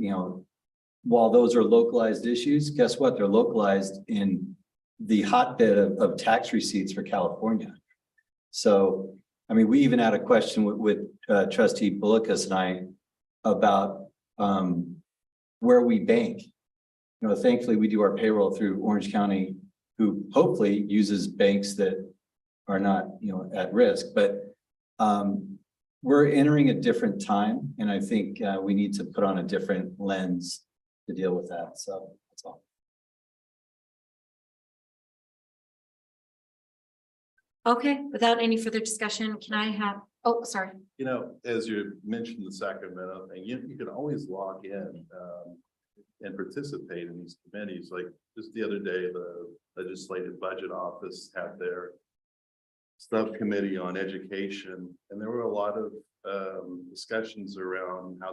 while those are localized issues, guess what? They're localized in the hotbed of tax receipts for California. So, I mean, we even had a question with Trustee Bullicus and I about where we bank. Thankfully, we do our payroll through Orange County, who hopefully uses banks that are not, at risk. But we're entering a different time, and I think we need to put on a different lens to deal with that. So that's all. Okay, without any further discussion, can I have, oh, sorry. As you mentioned the Sacramento thing, you can always log in and participate in these committees. Like just the other day, the Legislative Budget Office had their subcommittee on education, and there were a lot of discussions around how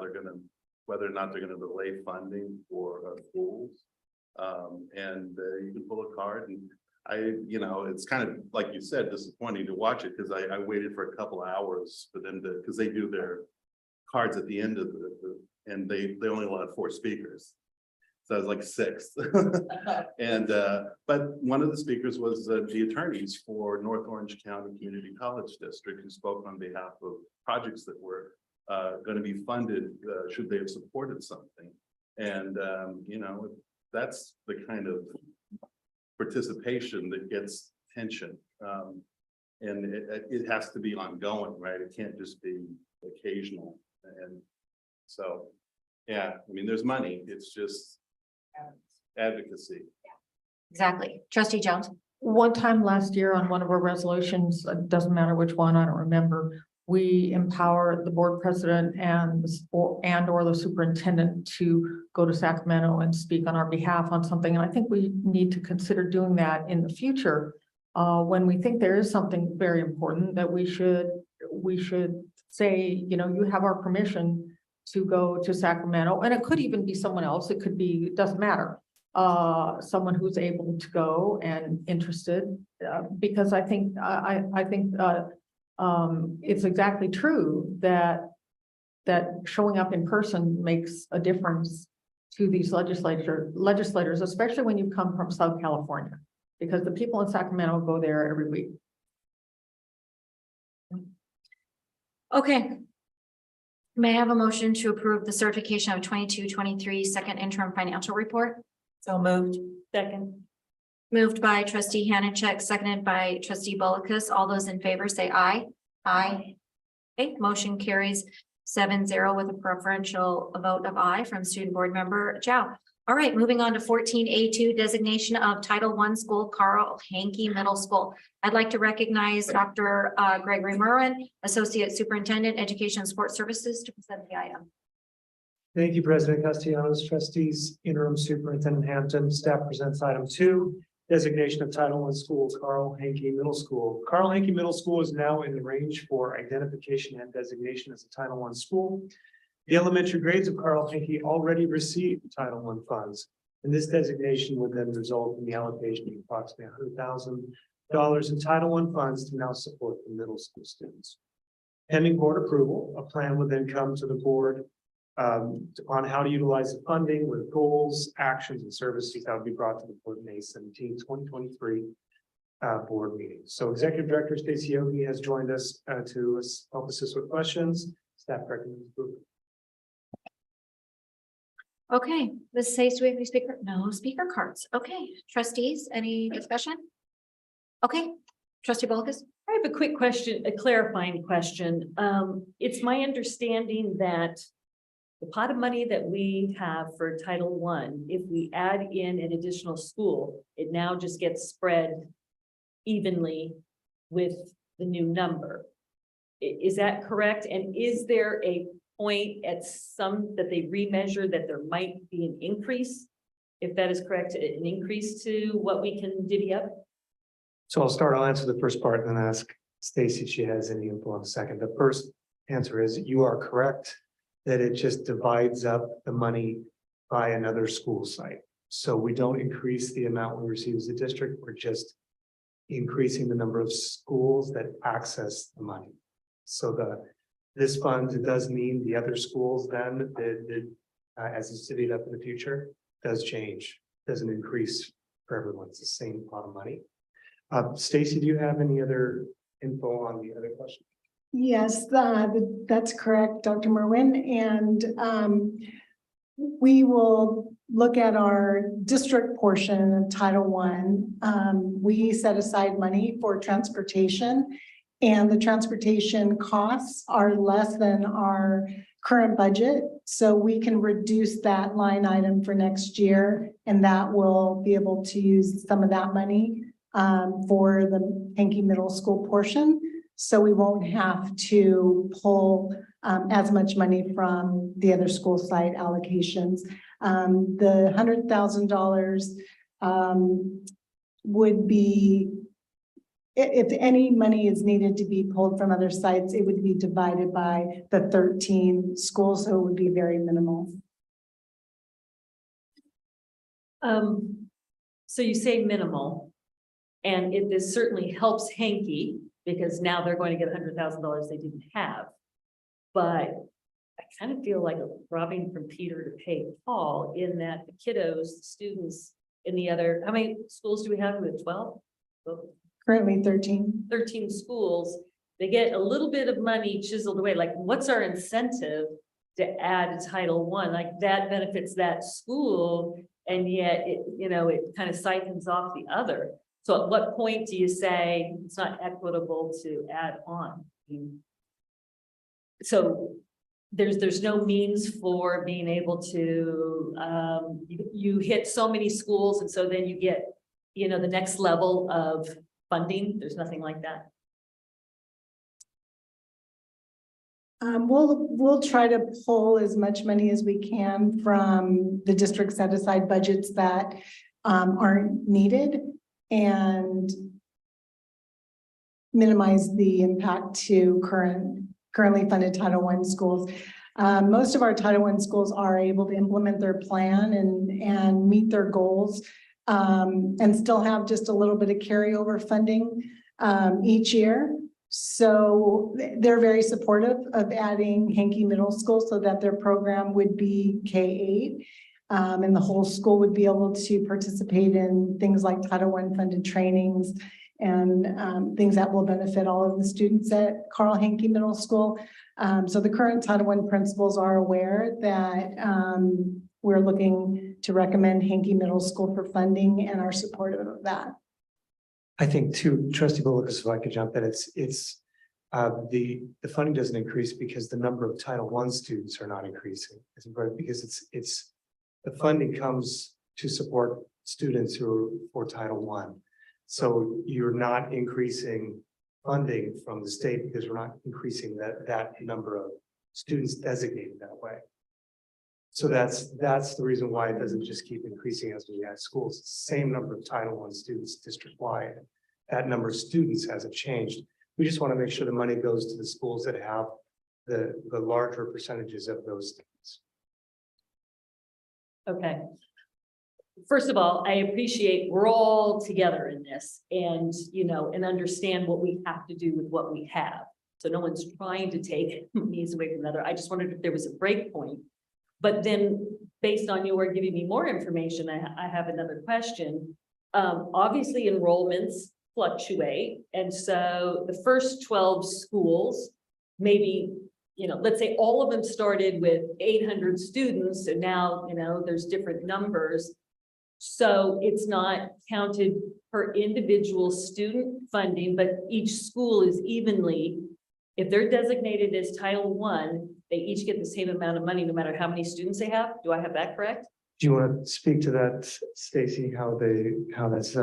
whether or not they're going to delay funding for schools. And you can pull a card, and it's kind of, like you said, disappointing to watch it, because I waited for a couple of hours for them because they do their cards at the end of and they only allowed 4 speakers. So I was like 6th. And but one of the speakers was the attorneys for North Orange County Community College District, who spoke on behalf of projects that were going to be funded, should they have supported something. And, that's the kind of participation that gets attention. And it has to be ongoing, right? It can't just be occasional. And so, yeah, I mean, there's money. It's just advocacy. Exactly. Trustee Jones. One time last year on one of our resolutions, it doesn't matter which one, I don't remember. We empower the board president and or the superintendent to go to Sacramento and speak on our behalf on something. And I think we need to consider doing that in the future. When we think there is something very important that we should say, you have our permission to go to Sacramento, and it could even be someone else. It could be, it doesn't matter. Someone who's able to go and interested, because I think it's exactly true that showing up in person makes a difference to these legislators, especially when you come from South California, because the people in Sacramento go there every week. Okay. May I have a motion to approve the certification of 22-23 second interim financial report? So moved. Second. Moved by trustee Hannachek, seconded by trustee Bolus. All those in favor say aye. Aye. Okay, motion carries 7-0 with a preferential vote of aye from student board member Chow. All right, moving on to 14A2, designation of Title I school, Carl Hankey Middle School. I'd like to recognize Dr. Gregory Merwin, Associate Superintendent, Education and Sports Services, to present the item. Thank you, President Castellanos, trustees, interim superintendent Hampton. Staff presents item 2, designation of Title I school, Carl Hankey Middle School. Carl Hankey Middle School is now in the range for identification and designation as a Title I school. The elementary grades of Carl Hankey already received Title I funds, and this designation would then result in the allocation of approximately $100,000 in Title I funds to now support the middle school students. Pending board approval, a plan would then come to the board on how to utilize the funding with goals, actions, and services that would be brought to the board May 17, 2023 board meeting. So Executive Director Stacey Yogi has joined us to help assist with questions. Staff recommends approval. Okay, Ms. Sayce, do we have any speaker? No speaker cards. Okay, trustees, any discussion? Okay, trustee Bolus. I have a quick question, a clarifying question. It's my understanding that the pot of money that we have for Title I, if we add in an additional school, it now just gets spread evenly with the new number. Is that correct? And is there a point at some that they remeasure that there might be an increase? If that is correct, an increase to what we can divvy up? So I'll answer the first part and then ask Stacey if she has any info on the second. The first answer is you are correct that it just divides up the money by another school site. So we don't increase the amount we receive as a district. We're just increasing the number of schools that access the money. So this fund, it does mean the other schools then, as it's divvied up in the future, does change, doesn't increase for everyone. It's the same pot of money. Stacey, do you have any other info on the other question? Yes, that's correct, Dr. Merwin. And we will look at our district portion of Title I. We set aside money for transportation, and the transportation costs are less than our current budget. So we can reduce that line item for next year, and that will be able to use some of that money for the Hankey Middle School portion. So we won't have to pull as much money from the other school site allocations. The $100,000 would be, if any money is needed to be pulled from other sites, it would be divided by the 13 schools, so it would be very minimal. So you say minimal, and this certainly helps Hankey, because now they're going to get $100,000 they didn't have. But I kind of feel like robbing from Peter to pay Paul, in that the kiddos, the students in the other, how many schools do we have with 12? Currently 13. 13 schools. they get a little bit of money chiseled away, like what's our incentive to add Title I? Like that benefits that school, and yet it, it kind of siphons off the other. So at what point do you say it's not equitable to add on? So there's no means for being able to, you hit so many schools, and so then you get, the next level of funding. There's nothing like that. We'll try to pull as much money as we can from the district set aside budgets that aren't needed and minimize the impact to currently funded Title I schools. Most of our Title I schools are able to implement their plan and meet their goals and still have just a little bit of carryover funding each year. So they're very supportive of adding Hankey Middle School so that their program would be K-8 and the whole school would be able to participate in things like Title I funded trainings and things that will benefit all of the students at Carl Hankey Middle School. So the current Title I principals are aware that we're looking to recommend Hankey Middle School for funding and are supportive of that. I think too, Trustee Bolikas, if I could jump in, it's the funding doesn't increase because the number of Title I students are not increasing. It's important because it's the funding comes to support students who are for Title I. So you're not increasing funding from the state because we're not increasing that number of students designated that way. So that's the reason why it doesn't just keep increasing as we add schools. It's the same number of Title I students district-wide. That number of students hasn't changed. We just want to make sure the money goes to the schools that have the larger percentages of those students. Okay. First of all, I appreciate we're all together in this and, and understand what we have to do with what we have. So no one's trying to take needs away from another. I just wondered if there was a break point. But then based on your giving me more information, I have another question. Obviously enrollments fluctuate. And so the first 12 schools, maybe, let's say all of them started with 800 students and now, there's different numbers. So it's not counted per individual student funding, but each school is evenly, if they're designated as Title I, they each get the same amount of money, no matter how many students they have. Do I have that correct? Do you want to speak to that, Stacy, how that's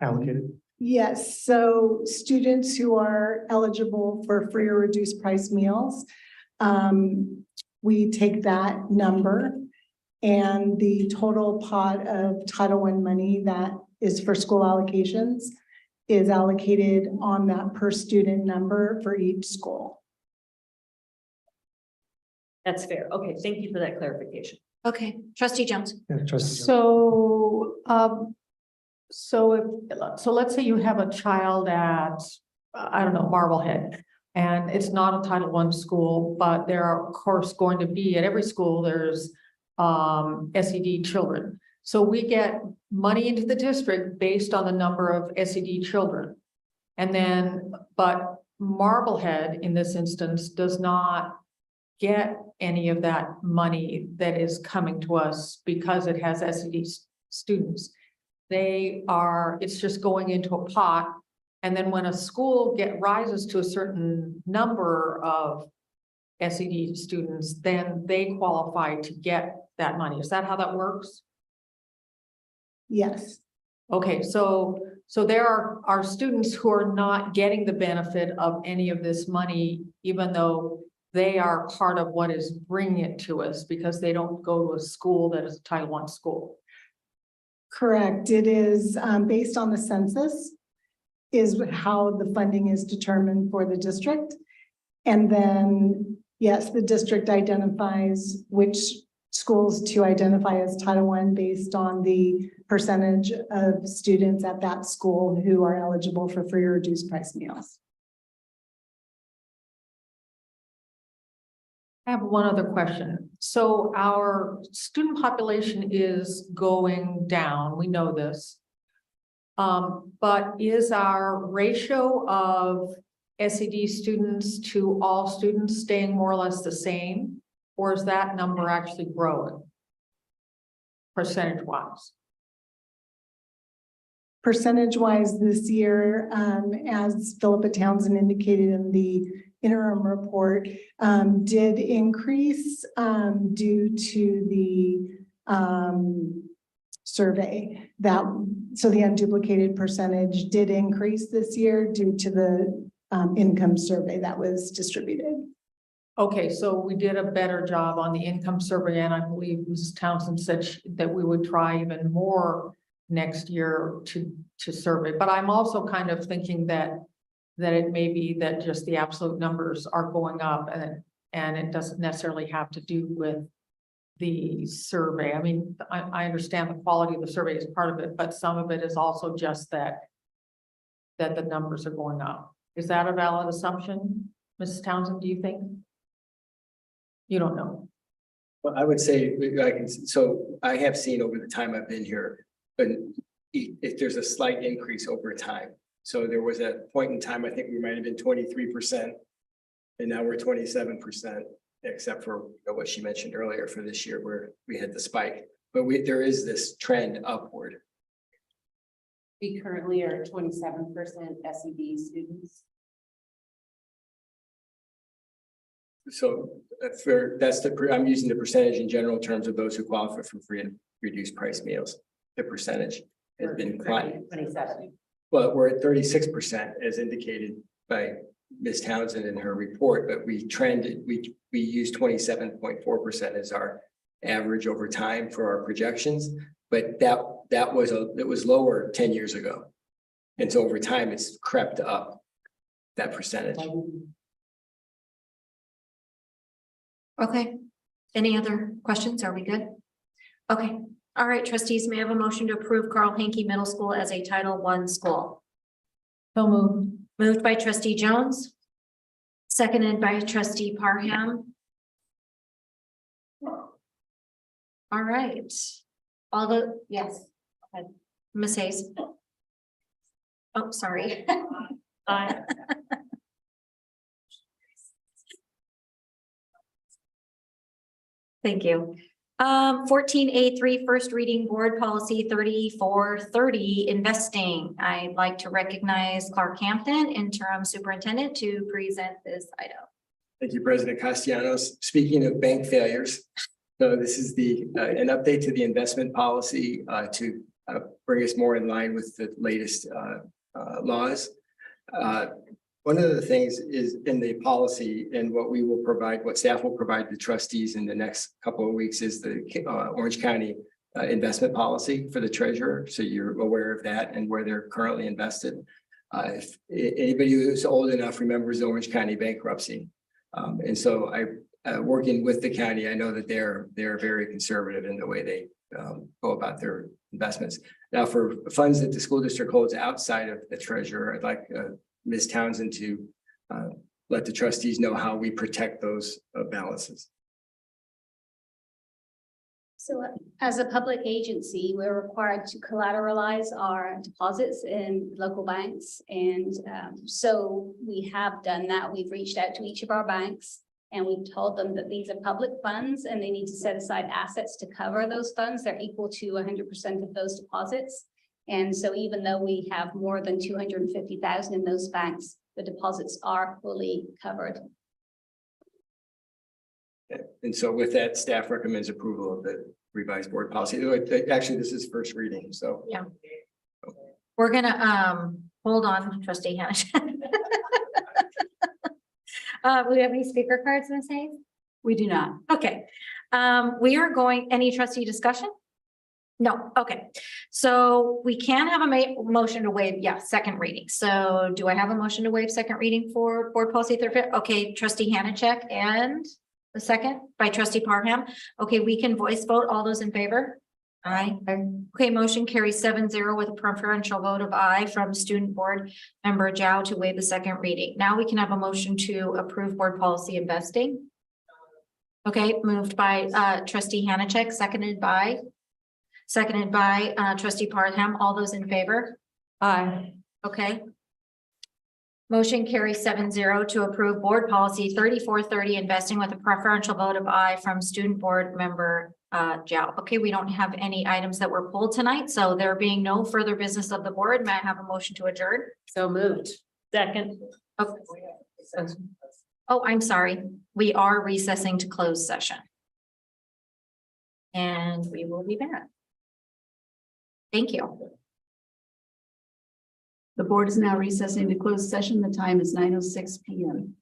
allocated? Yes, so students who are eligible for free or reduced price meals, we take that number and the total pot of Title I money that is for school allocations is allocated on that per student number for each school. That's fair. Okay, thank you for that clarification. Okay, Trustee Jones. Yeah, Trustee Jones. So let's say you have a child at, I don't know, Marblehead, and it's not a Title I school, but there are, of course, going to be at every school, there's SED children. So we get money into the district based on the number of SED children. And then, but Marblehead in this instance does not get any of that money that is coming to us because it has SED students. It's just going into a pot. And then when a school rises to a certain number of SED students, then they qualify to get that money. Is that how that works? Yes. Okay, so there are students who are not getting the benefit of any of this money, even though they are part of what is bringing it to us because they don't go to a school that is a Title I school. Correct. It is based on the census is how the funding is determined for the district. And then, yes, the district identifies which schools to identify as Title I based on the percentage of students at that school who are eligible for free or reduced price meals. I have one other question. So our student population is going down. We know this. But is our ratio of SED students to all students staying more or less the same? Or is that number actually growing? Percentage wise? Percentage-wise this year, as Philippa Townsend indicated in the interim report, did increase due to the survey that, so the unduplicated percentage did increase this year due to the income survey that was distributed. Okay, so we did a better job on the income survey, and I believe Mrs. Townsend said that we would try even more next year to survey. But I'm also kind of thinking that it may be that just the absolute numbers are going up, and it doesn't necessarily have to do with the survey. I mean, I understand the quality of the survey is part of it, but some of it is also just that the numbers are going up. Is that a valid assumption, Mrs. Townsend, do you think? You don't know. Well, I would say, so I have seen over the time I've been here, but if there's a slight increase over time. So there was a point in time, I think we might have been 23%, and now we're 27%, except for what she mentioned earlier for this year where we had the spike. But there is this trend upward. We currently are 27% SED students. So I'm using the percentage in general terms of those who qualify for free and reduced price meals. The percentage has been climbing. 27. Well, we're at 36% as indicated by Ms. Townsend in her report, but we trended, we used 27.4% as our average over time for our projections. But it was lower 10 years ago. And so over time, it's crept up that percentage. Okay, any other questions? Are we good? Okay, all right, trustees, may I have a motion to approve Carl Hanke Middle School as a Title I school? So moved. Moved by trustee Jones. Seconded by trustee Parham. All right. Yes. Ms. Hayes. Oh, sorry. Aye. Thank you. 14A3 first reading board policy 3430 investing. I'd like to recognize Clark Hampton, interim superintendent, to present this item. Thank you, President Castellanos. Speaking of bank failures, so this is an update to the investment policy to bring us more in line with the latest laws. One of the things is in the policy and what we will provide, what staff will provide the trustees in the next couple of weeks is the Orange County investment policy for the treasurer. So you're aware of that and where they're currently invested. If anybody who's old enough remembers the Orange County bankruptcy. And so working with the county, I know that they're very conservative in the way they go about their investments. Now, for funds that the school district holds outside of the treasurer, I'd like Ms. Townsend to let the trustees know how we protect those balances. So as a public agency, we're required to collateralize our deposits in local banks. And so we have done that. We've reached out to each of our banks and we've told them that these are public funds and they need to set aside assets to cover those funds. They're equal to 100% of those deposits. And so even though we have more than 250,000 in those banks, the deposits are fully covered. And so with that, staff recommends approval of the revised board policy. Actually, this is first reading, so. Yeah. We're gonna hold on, trustee Hatch. Do we have any speaker cards, Ms. Hayes? We do not. Okay. We are going, any trustee discussion? No, okay. So we can have a motion to waive, second reading. So do I have a motion to waive second reading for board policy 35? Okay, trustee Hanachek and the second by trustee Parham. Okay, we can voice vote. All those in favor? Aye. Okay, motion carries 7-0 with a preferential vote of aye from student board member Zhao to waive the second reading. Now we can have a motion to approve board policy investing. Okay, moved by trustee Hanachek, seconded by trustee Parham. All those in favor? Aye. Okay. Motion carries 7-0 to approve board policy 3430, investing with a preferential vote of aye from student board member Zhao. Okay, we don't have any items that were pulled tonight, so there being no further business of the board, may I have a motion to adjourn? So moved. Second. Oh, I'm sorry. We are recessing to closed session. And we will be back. Thank you. The board is now recessing to closed session. The time is 9:06 p.m.